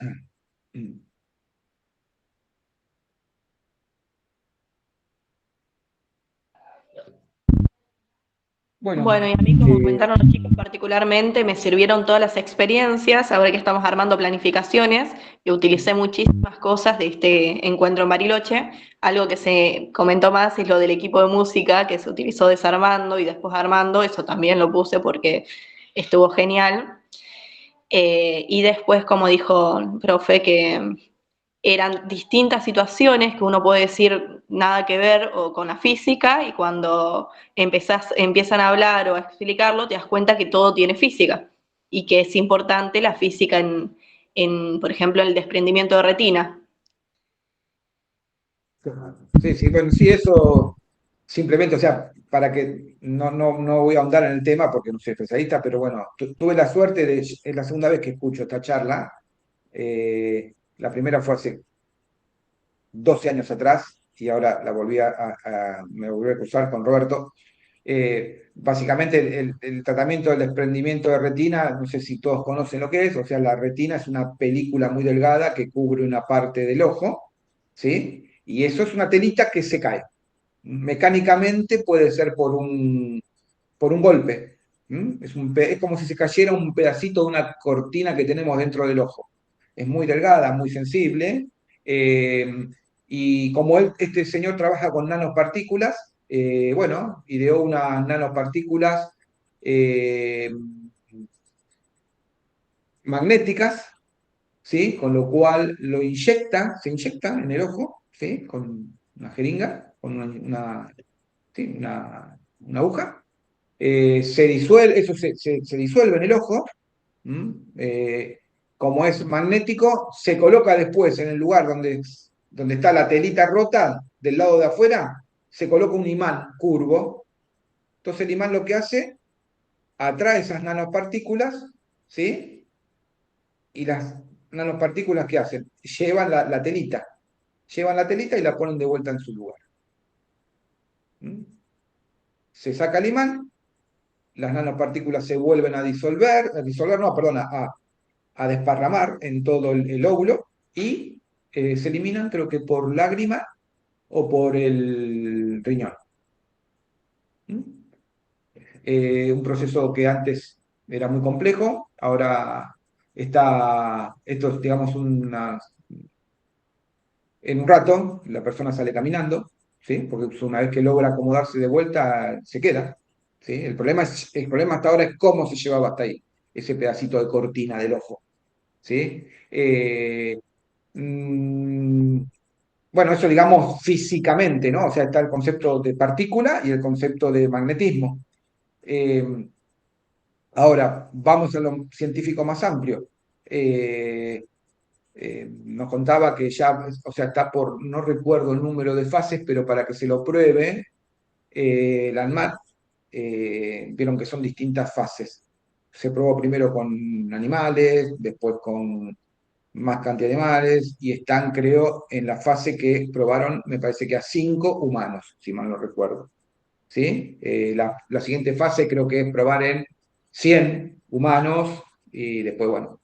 Bueno, y Bueno, a mí, como comentaron los chicos particularmente, me sirvieron todas las experiencias, ahora que estamos armando planificaciones, y utilicé muchísimas cosas de este encuentro en Bariloche. Algo que se comentó más es lo del equipo de música, que se utilizó desarmando y después armando, eso también lo puse porque estuvo genial. Y después, como dijo el profe, que eran distintas situaciones que uno puede decir nada que ver o con la física, y cuando empiezan a hablar o a explicarlo, te das cuenta que todo tiene física y que es importante la física por ejemplo, el desprendimiento de retina. sí, sí, bueno, sí, eso simplemente, o sea, para que no voy a ahondar en el tema porque no soy especialista, pero bueno, tuve la suerte es la segunda vez que escucho esta charla. La primera fue hace 12 años atrás y ahora me volví a cruzar con Roberto. Básicamente el tratamiento del desprendimiento de retina, no sé si todos conocen lo que es, o sea, la retina es una película muy delgada que cubre una parte del ojo, ¿sí? Y eso es una telita que se cae. Mecánicamente puede ser por un golpe. Es como si se cayera un pedacito de una cortina que tenemos dentro del ojo. Es muy delgada, muy sensible. Y como este señor trabaja con nanopartículas, bueno, ideó unas nanopartículas eh, magnéticas, ¿sí? Con lo cual se inyecta en el ojo, ¿sí? Con una jeringa, con sí, una aguja. Se disuelve, eso se disuelve en el ojo. Como es magnético, se coloca después en el lugar donde está la telita rota, del lado de afuera, se coloca un imán curvo. Entonces el imán lo que hace, atrae esas nanopartículas, ¿sí? Y las nanopartículas, ¿qué hacen? Llevan la telita y la ponen de vuelta en su lugar. Se saca el imán, las nanopartículas se vuelven a desparramar en todo el óvulo y se eliminan, creo que por lágrima o por el riñón. Un proceso que antes era muy complejo, ahora esto es, digamos, en un rato la persona sale caminando, ¿sí? Porque una vez que logra acomodarse de vuelta, se queda, ¿sí? El problema hasta ahora es cómo se llevaba hasta ahí, ese pedacito de cortina del ojo, ¿sí? Mm, bueno, eso digamos físicamente, ¿no? O sea, está el concepto de partícula y el concepto de magnetismo. Ahora, vamos a lo científico más amplio. Nos contaba que ya, o sea, está por, no recuerdo el número de fases, pero para que se lo pruebe, la ANMAT, vieron que son distintas fases. Se probó primero con animales, después con más cantidad de animales, y están, creo, en la fase que probaron, me parece que a 5 humanos, si mal no recuerdo. ¿Sí? La siguiente fase creo que es probar en 100 humanos, y después, bueno,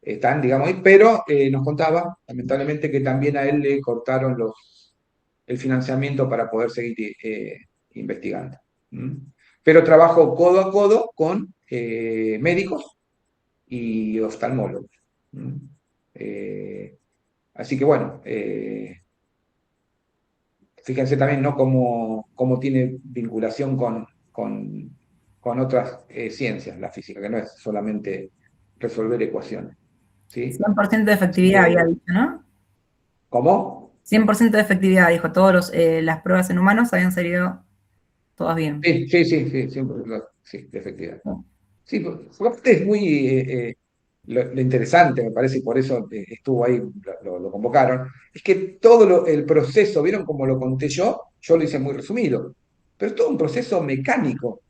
están, digamos, ahí, pero nos contaba, lamentablemente, que también a él le cortaron el financiamiento para poder seguir investigando. ¿Mm? Pero trabajo codo a codo con médicos y oftalmólogos. ¿Mm? Así que bueno, fíjense también, ¿no? Cómo tiene vinculación con otras ciencias, la física, que no es solamente resolver ecuaciones. ¿Sí? 100% de efectividad había dicho, ¿no? ¿Cómo? 100% de efectividad, dijo. Todas las pruebas en humanos habían salido todas bien. Sí, sí, de efectividad. Sí, porque aparte es muy lo interesante, me parece, y por eso estuvo ahí, lo convocaron, es que todo el proceso, ¿vieron cómo lo conté yo? Yo lo hice muy resumido, pero es todo un proceso mecánico.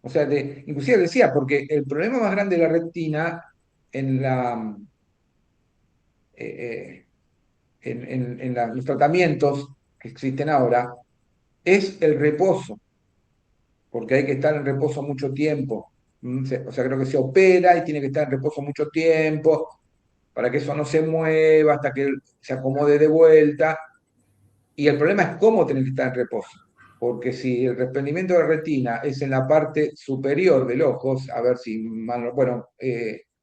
O sea, inclusive decía, porque el problema más grande de la retina en eh, los tratamientos que existen ahora es el reposo, porque hay que estar en reposo mucho tiempo. O sea, creo que se opera y tiene que estar en reposo mucho tiempo para que eso no se mueva hasta que se acomode de vuelta. Y el problema es cómo tener que estar en reposo. Porque si el desprendimiento de la retina es en la parte superior del ojo, a ver si, bueno,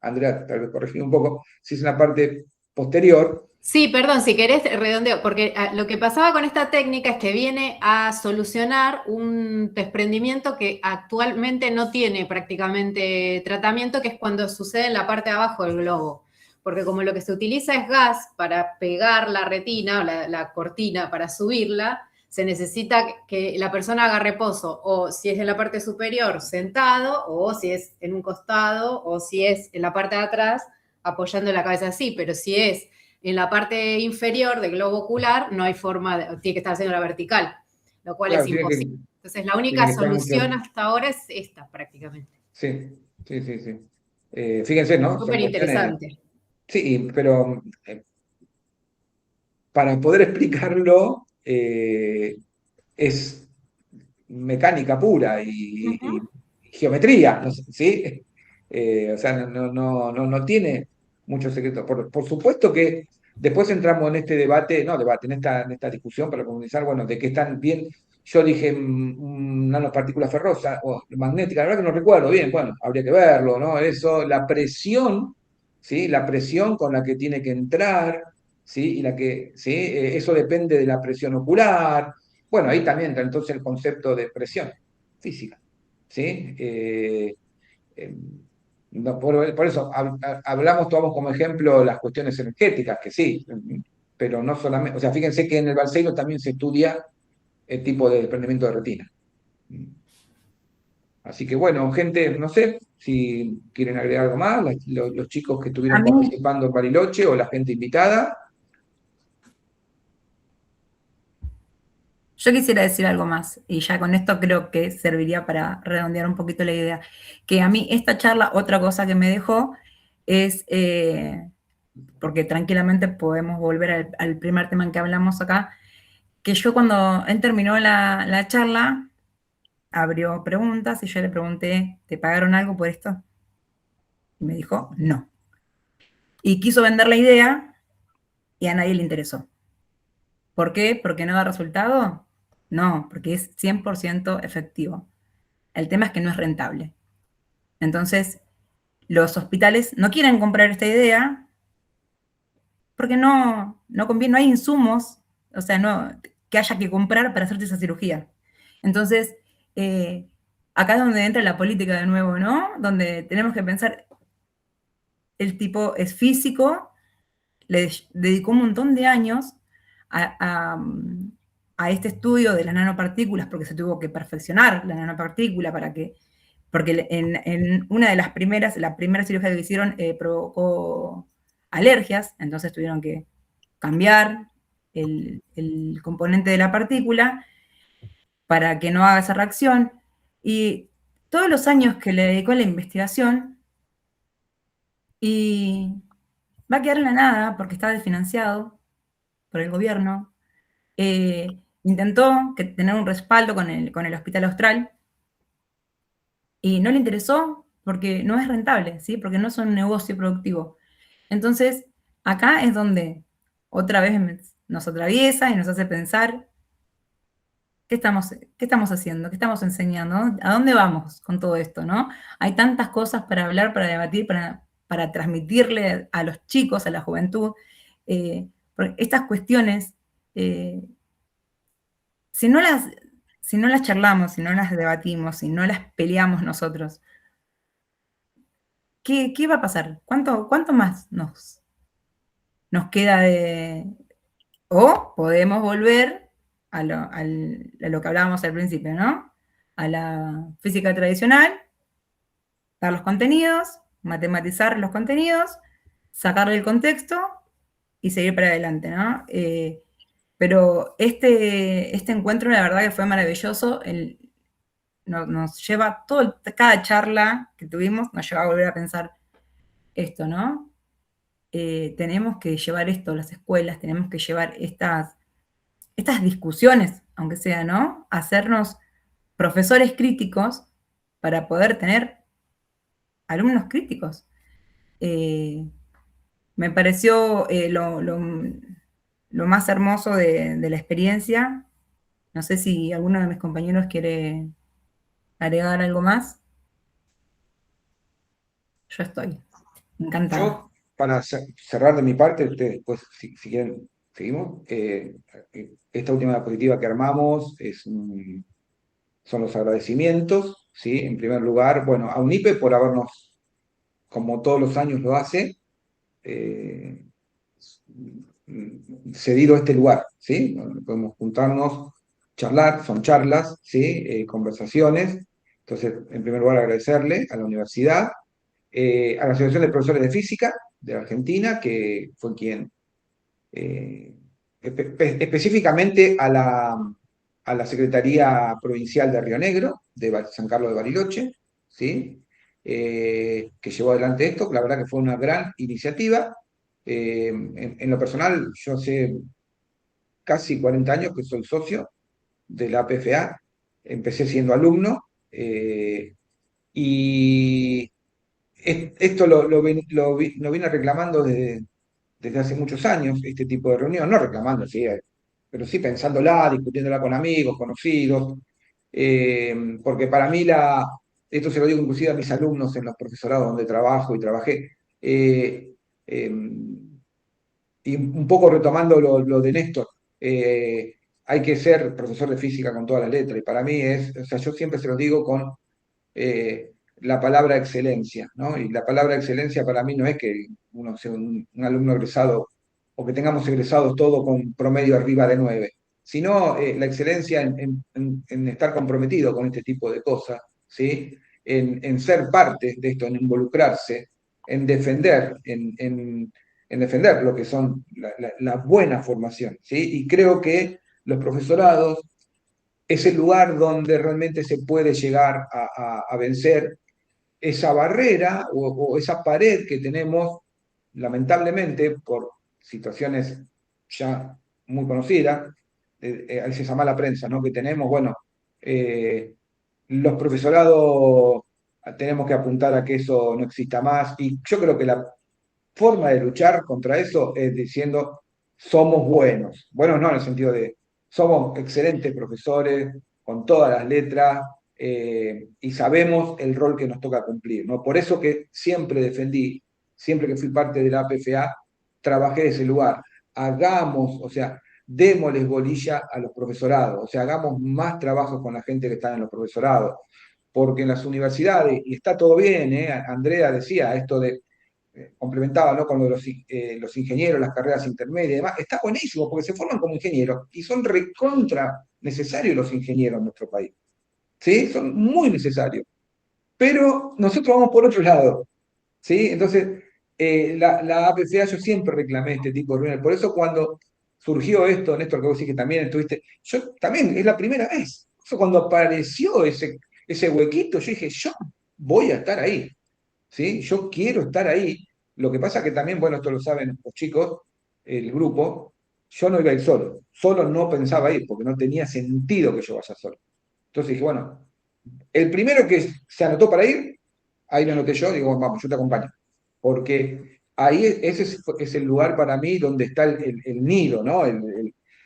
Andrea, tal vez corregir un poco, si es en la parte posterior. Sí, perdón, si querés redondeo, porque lo que pasaba con esta técnica es que viene a solucionar un desprendimiento que actualmente no tiene prácticamente tratamiento, que es cuando sucede en la parte de abajo del globo. Porque como lo que se utiliza es gas para pegar la retina o la cortina para subirla, se necesita que la persona haga reposo, o si es en la parte superior sentado, o si es en un costado, o si es en la parte de atrás apoyando la cabeza así, pero si es en la parte inferior del globo ocular no hay forma, tiene que estar haciendo la vertical, lo cual Claro, es imposible. Entonces la única solución hasta ahora es esta prácticamente. Sí. Fíjense, ¿no? Súper Son cuestiones. interesante. Sí, pero para poder explicarlo es mecánica pura y geometría, ¿sí? O sea, no tiene mucho secreto. Por supuesto que después entramos en este debate, en esta discusión para profundizar, bueno, de que están bien. Yo dije nanopartículas ferrosas o magnéticas, la verdad que no recuerdo bien, bueno, habría que verlo, ¿no? Eso, la presión, ¿sí? La presión con la que tiene que entrar, ¿sí? ¿Sí? Eso depende de la presión ocular. Bueno, ahí también entra entonces el concepto de presión física, ¿sí? Por eso tomamos como ejemplo las cuestiones energéticas, que sí, pero no solamente, o sea, fíjense que en el Balseiro también se estudia el tipo de desprendimiento de retina. Así que bueno, gente, no sé si quieren agregar algo más, los chicos que A estuvieron mí, participando en Bariloche o la gente invitada. yo quisiera decir algo más, y ya con esto creo que serviría para redondear un poquito la idea, que a mí esta charla, otra cosa que me dejó es, porque tranquilamente podemos volver al primer tema en que hablamos acá, que yo cuando él terminó la charla, abrió preguntas y yo le pregunté, ¿te pagaron algo por esto? Y me dijo, no. Y quiso vender la idea y a nadie le interesó. ¿Por qué? ¿Porque no da resultado? No, porque es 100% efectivo. El tema es que no es rentable. Entonces, los hospitales no quieren comprar esta idea porque no conviene, no hay insumos, o sea, no, que haya que comprar para hacerte esa cirugía. Entonces, acá es donde entra la política de nuevo, ¿no? Donde tenemos que pensar, el tipo es físico, le dedicó un montón de años a este estudio de las nanopartículas, porque se tuvo que perfeccionar la nanopartícula porque en una de las la primera cirugía que hicieron provocó alergias, entonces tuvieron que cambiar el componente de la partícula para que no haga esa reacción. Y todos los años que le dedicó a la investigación, y va a quedar en la nada porque está desfinanciado por el gobierno. Intentó tener un respaldo con el Hospital Austral y no le interesó porque no es rentable, ¿sí? Porque no es un negocio productivo. Entonces, acá es donde otra vez nos atraviesa y nos hace pensar qué estamos haciendo, qué estamos enseñando, a dónde vamos con todo esto, ¿no? Hay tantas cosas para hablar, para debatir, para transmitirle a los chicos, a la juventud, porque estas cuestiones, si no las charlamos, si no las debatimos, si no las peleamos nosotros, ¿qué va a pasar? ¿Cuánto más nos queda de...? O podemos volver a lo que hablábamos al principio, ¿no? A la física tradicional, dar los contenidos, matematizar los contenidos, sacarle el contexto y seguir para adelante, ¿no? Pero este encuentro, la verdad que fue maravilloso. Nos lleva, cada charla que tuvimos nos lleva a volver a pensar esto, ¿no? Tenemos que llevar esto a las escuelas, tenemos que llevar estas discusiones, aunque sea, ¿no? Hacernos profesores críticos para poder tener alumnos críticos. Me pareció lo más hermoso de la experiencia. No sé si alguno de mis compañeros quiere agregar algo más. Yo estoy encantada. Yo, para cerrar de mi parte, ustedes después, si quieren, seguimos. Esta última diapositiva que armamos son los agradecimientos, ¿sí? En primer lugar, bueno, a UNIPE por habernos, como todos los años lo hace, cedido este lugar, ¿sí? Podemos juntarnos, charlar, son charlas, ¿sí? Conversaciones. Entonces, en primer lugar, agradecerle a la universidad, a la Asociación de Profesores de Física de Argentina, que fue quien, específicamente a la Secretaría Provincial de Río Negro, de San Carlos de Bariloche, ¿sí? Que llevó adelante esto, la verdad que fue una gran iniciativa. En lo personal, yo hace casi 40 años que soy socio de la APFA, empecé siendo alumno, y esto lo vine reclamando desde hace muchos años, este tipo de reunión, no reclamando, sí, pero sí pensándola, discutiéndola con amigos, conocidos, porque para mí esto se lo digo inclusive a mis alumnos en los profesorados donde trabajo y trabajé, y un poco retomando lo de Néstor, hay que ser profesor de física con todas las letras, y para mí o sea, yo siempre se lo digo con la palabra excelencia, ¿no? Y la palabra excelencia para mí no es que uno sea un alumno egresado o que tengamos egresados todo con promedio arriba de 9, sino la excelencia en estar comprometido con este tipo de cosas, ¿sí? En ser parte de esto, en involucrarse, en defender, en defender lo que son la buena formación, ¿sí? Y creo que los profesorados es el lugar donde realmente se puede llegar a vencer esa barrera o esa pared que tenemos, lamentablemente, por situaciones ya muy conocidas, a esa mala prensa, ¿no? Que tenemos, bueno, los profesorados tenemos que apuntar a que eso no exista más, y yo creo que la forma de luchar contra eso es diciendo somos buenos. Buenos no en el sentido de somos excelentes profesores con todas las letras, y sabemos el rol que nos toca cumplir, ¿no? Por eso que siempre defendí, siempre que fui parte de la APFA, trabajé de ese lugar. Hagamos, o sea, démosles bolilla a los profesorados, o sea, hagamos más trabajo con la gente que está en los profesorados, porque en las universidades, y está todo bien, Andrea decía esto de complementaba, ¿no?, con lo de los ingenieros, las carreras intermedias y demás, está buenísimo porque se forman como ingenieros y son recontra necesarios los ingenieros en nuestro país. ¿Sí? Son muy necesarios. Pero nosotros vamos por otro lado. ¿Sí? Entonces, la APFA yo siempre reclamé este tipo de reuniones. Por eso cuando surgió esto, Néstor, que vos decís que también estuviste, yo también, es la primera vez. Eso cuando apareció ese huequito, yo dije, yo voy a estar ahí. ¿Sí? Yo quiero estar ahí. Lo que pasa que también, bueno, esto lo saben los chicos, el grupo, yo no iba a ir solo. Solo no pensaba ir, porque no tenía sentido que yo vaya solo. Entonces dije, bueno, el primero que se anotó para ir, ahí lo anoté yo, digo, vamos, yo te acompaño. Porque ahí ese es el lugar para mí donde está el nido, ¿no?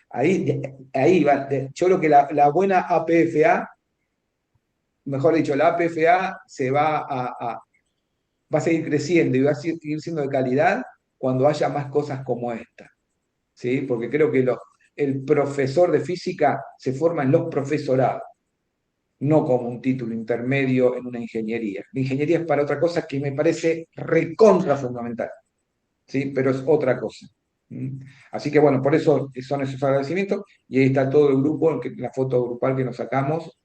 Ahí va. Yo creo que la buena APFA, mejor dicho, la APFA va a seguir creciendo y va a seguir siendo de calidad cuando haya más cosas como esta. ¿Sí? Porque creo que el profesor de física se forma en los profesorados, no como un título intermedio en una ingeniería. La ingeniería es para otra cosa que me parece recontra fundamental, ¿sí? Pero es otra cosa. Así que bueno, por eso son esos agradecimientos, y ahí está todo el grupo, la foto grupal que nos sacamos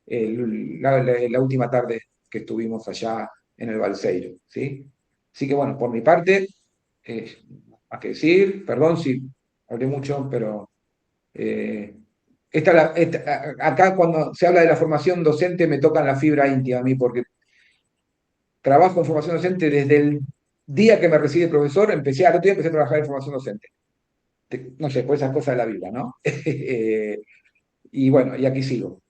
la última tarde que estuvimos allá en el Balseiro, ¿sí? Así que bueno, por mi parte, más que decir, perdón si hablé mucho, pero acá cuando se habla de la formación docente me tocan la fibra íntima a mí, porque trabajo en formación docente desde el día que me recibí de profesor, al otro día empecé a trabajar en formación docente. No sé, por esas cosas de la vida, ¿no? Y bueno, y aquí sigo.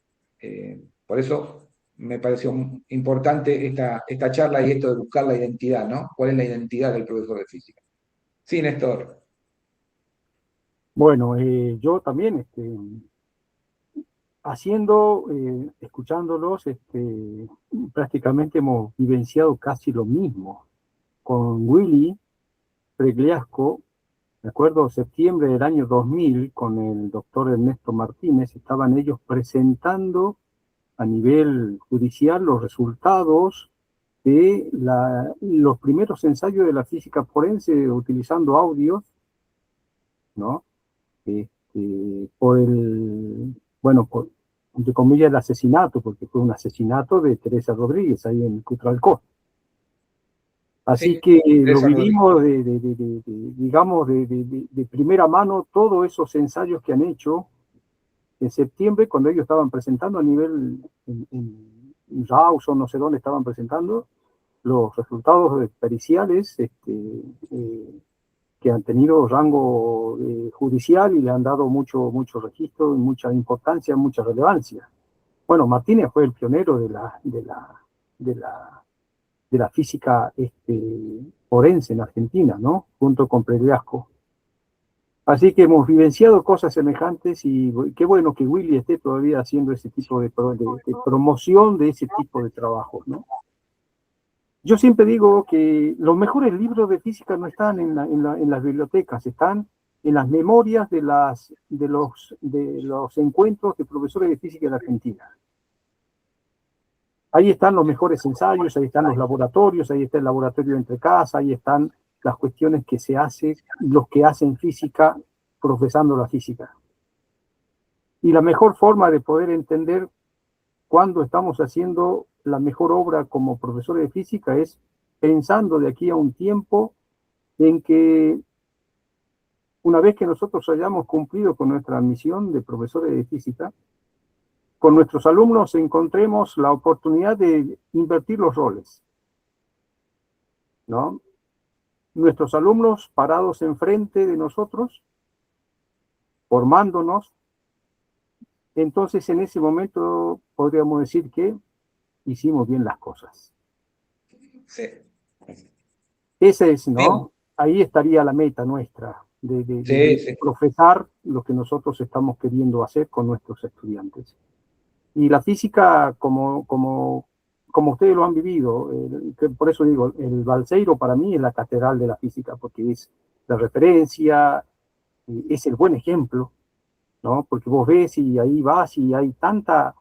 Por eso me pareció importante esta charla y esto de buscar la identidad, ¿no? ¿Cuál es la identidad del profesor de física? Sí, Néstor. Bueno, yo también, escuchándolos, prácticamente hemos vivenciado casi lo mismo. Con Willy Pregliasco, me acuerdo, septiembre del año 2000, con el doctor Ernesto Martínez, estaban ellos presentando a nivel judicial los resultados de los primeros ensayos de la física forense utilizando audios, ¿no? Por entre comillas, el asesinato, porque fue un asesinato de Teresa Rodríguez ahí en Cutralcó. Así Sí, que lo Teresa vivimos digamos, de primera mano todos esos ensayos que han hecho en septiembre, cuando ellos estaban presentando a nivel en Rawson, no sé dónde estaban presentando los resultados periciales que han tenido rango judicial y le han dado mucho registro, mucha importancia, mucha relevancia. Bueno, Martínez fue el pionero de la física forense en Argentina, ¿no? Junto con Pregliasco. Así que hemos vivenciado cosas semejantes y qué bueno que Willy esté todavía haciendo ese tipo de promoción de ese tipo de trabajos, ¿no? Yo siempre digo que los mejores libros de física no están en las bibliotecas, están en las memorias de los encuentros de profesores de física en Argentina. Ahí están los mejores ensayos, ahí están los laboratorios, ahí está el laboratorio entre casa, ahí están las cuestiones que se hacen, los que hacen física profesando la física. Y la mejor forma de poder entender cuándo estamos haciendo la mejor obra como profesores de física es pensando de aquí a un tiempo en que una vez que nosotros hayamos cumplido con nuestra misión de profesores de física, con nuestros alumnos encontremos la oportunidad de invertir los roles, ¿no? Nuestros alumnos parados enfrente de nosotros, formándonos, entonces en ese momento podríamos decir que hicimos bien las cosas. Sí. Ese es, ¿no? Bien. Ahí estaría la meta nuestra, de profesar lo que nosotros estamos queriendo hacer con nuestros estudiantes. Y la física, como ustedes lo han vivido, por eso digo, el Balseiro para mí es la catedral de la física, porque es la referencia, es el buen ejemplo, ¿no? Porque vos ves y ahí vas y hay tanta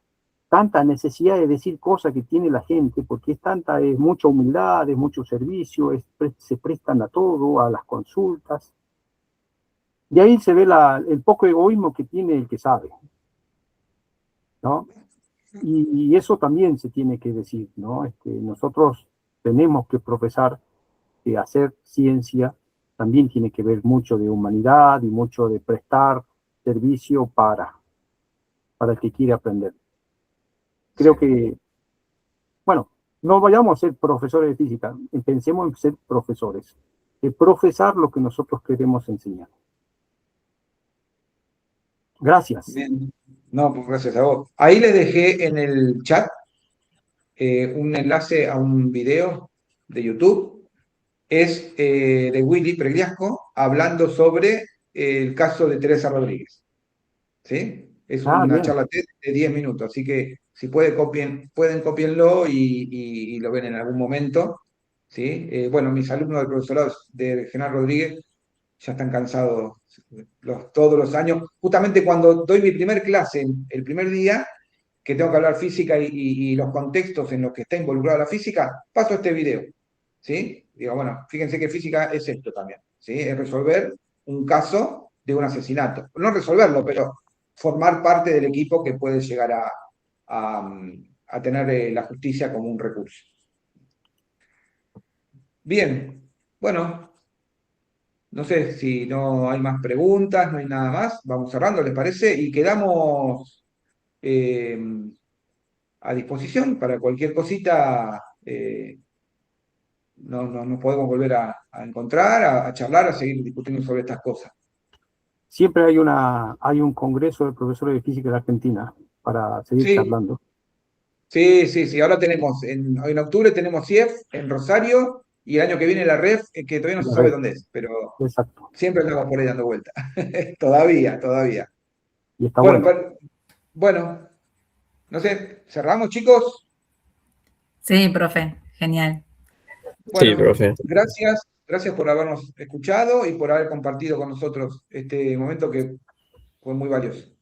tanta necesidad de decir cosas que tiene la gente, porque es mucha humildad, es mucho servicio, se prestan a todo, a las consultas. De ahí se ve el poco egoísmo que tiene el que sabe, ¿no? Y eso también se tiene que decir, ¿no? Nosotros tenemos que profesar que hacer ciencia también tiene que ver mucho de humanidad y mucho de prestar servicio para el que quiere aprender. Creo que, bueno, no vayamos a ser profesores de física, pensemos en ser profesores, de profesar lo que nosotros queremos enseñar. Gracias. Bien. No, pues gracias a vos. Ahí les dejé en el chat un enlace a un video de YouTube. Es de Willy Pregliasco hablando sobre el caso de Teresa Rodríguez. ¿Sí? Es una Bien. charla TED de 10 minutos, así que si pueden, cópienlo y lo ven en algún momento. ¿Sí? Bueno, mis alumnos del profesorado de General Rodríguez ya están cansados todos los años. Justamente cuando doy mi primer clase, el primer día, que tengo que hablar física y los contextos en los que está involucrada la física, paso este video. ¿Sí? Digo, bueno, fíjense que física es esto también. ¿Sí? Es resolver un caso de un asesinato. No resolverlo, pero formar parte del equipo que puede llegar a tener la justicia como un recurso. Bien, bueno, no sé si no hay más preguntas, no hay nada más. Vamos cerrando, ¿les parece? Y quedamos a disposición para cualquier cosita. Nos podemos volver a encontrar, a charlar, a seguir discutiendo sobre estas cosas. Siempre hay un congreso de profesores de física en Argentina para seguir charlando. Sí. Ahora tenemos, en octubre tenemos CIEF en Rosario y el año que viene la REF, que todavía no se sabe dónde es, pero exacto, siempre andamos por ahí dando vuelta. Todavía. Y está bueno. Bueno, no sé, ¿cerramos, chicos? Sí, profe, genial. Bueno, Sí, profe. gracias por habernos escuchado y por haber compartido con nosotros este momento que fue muy valioso.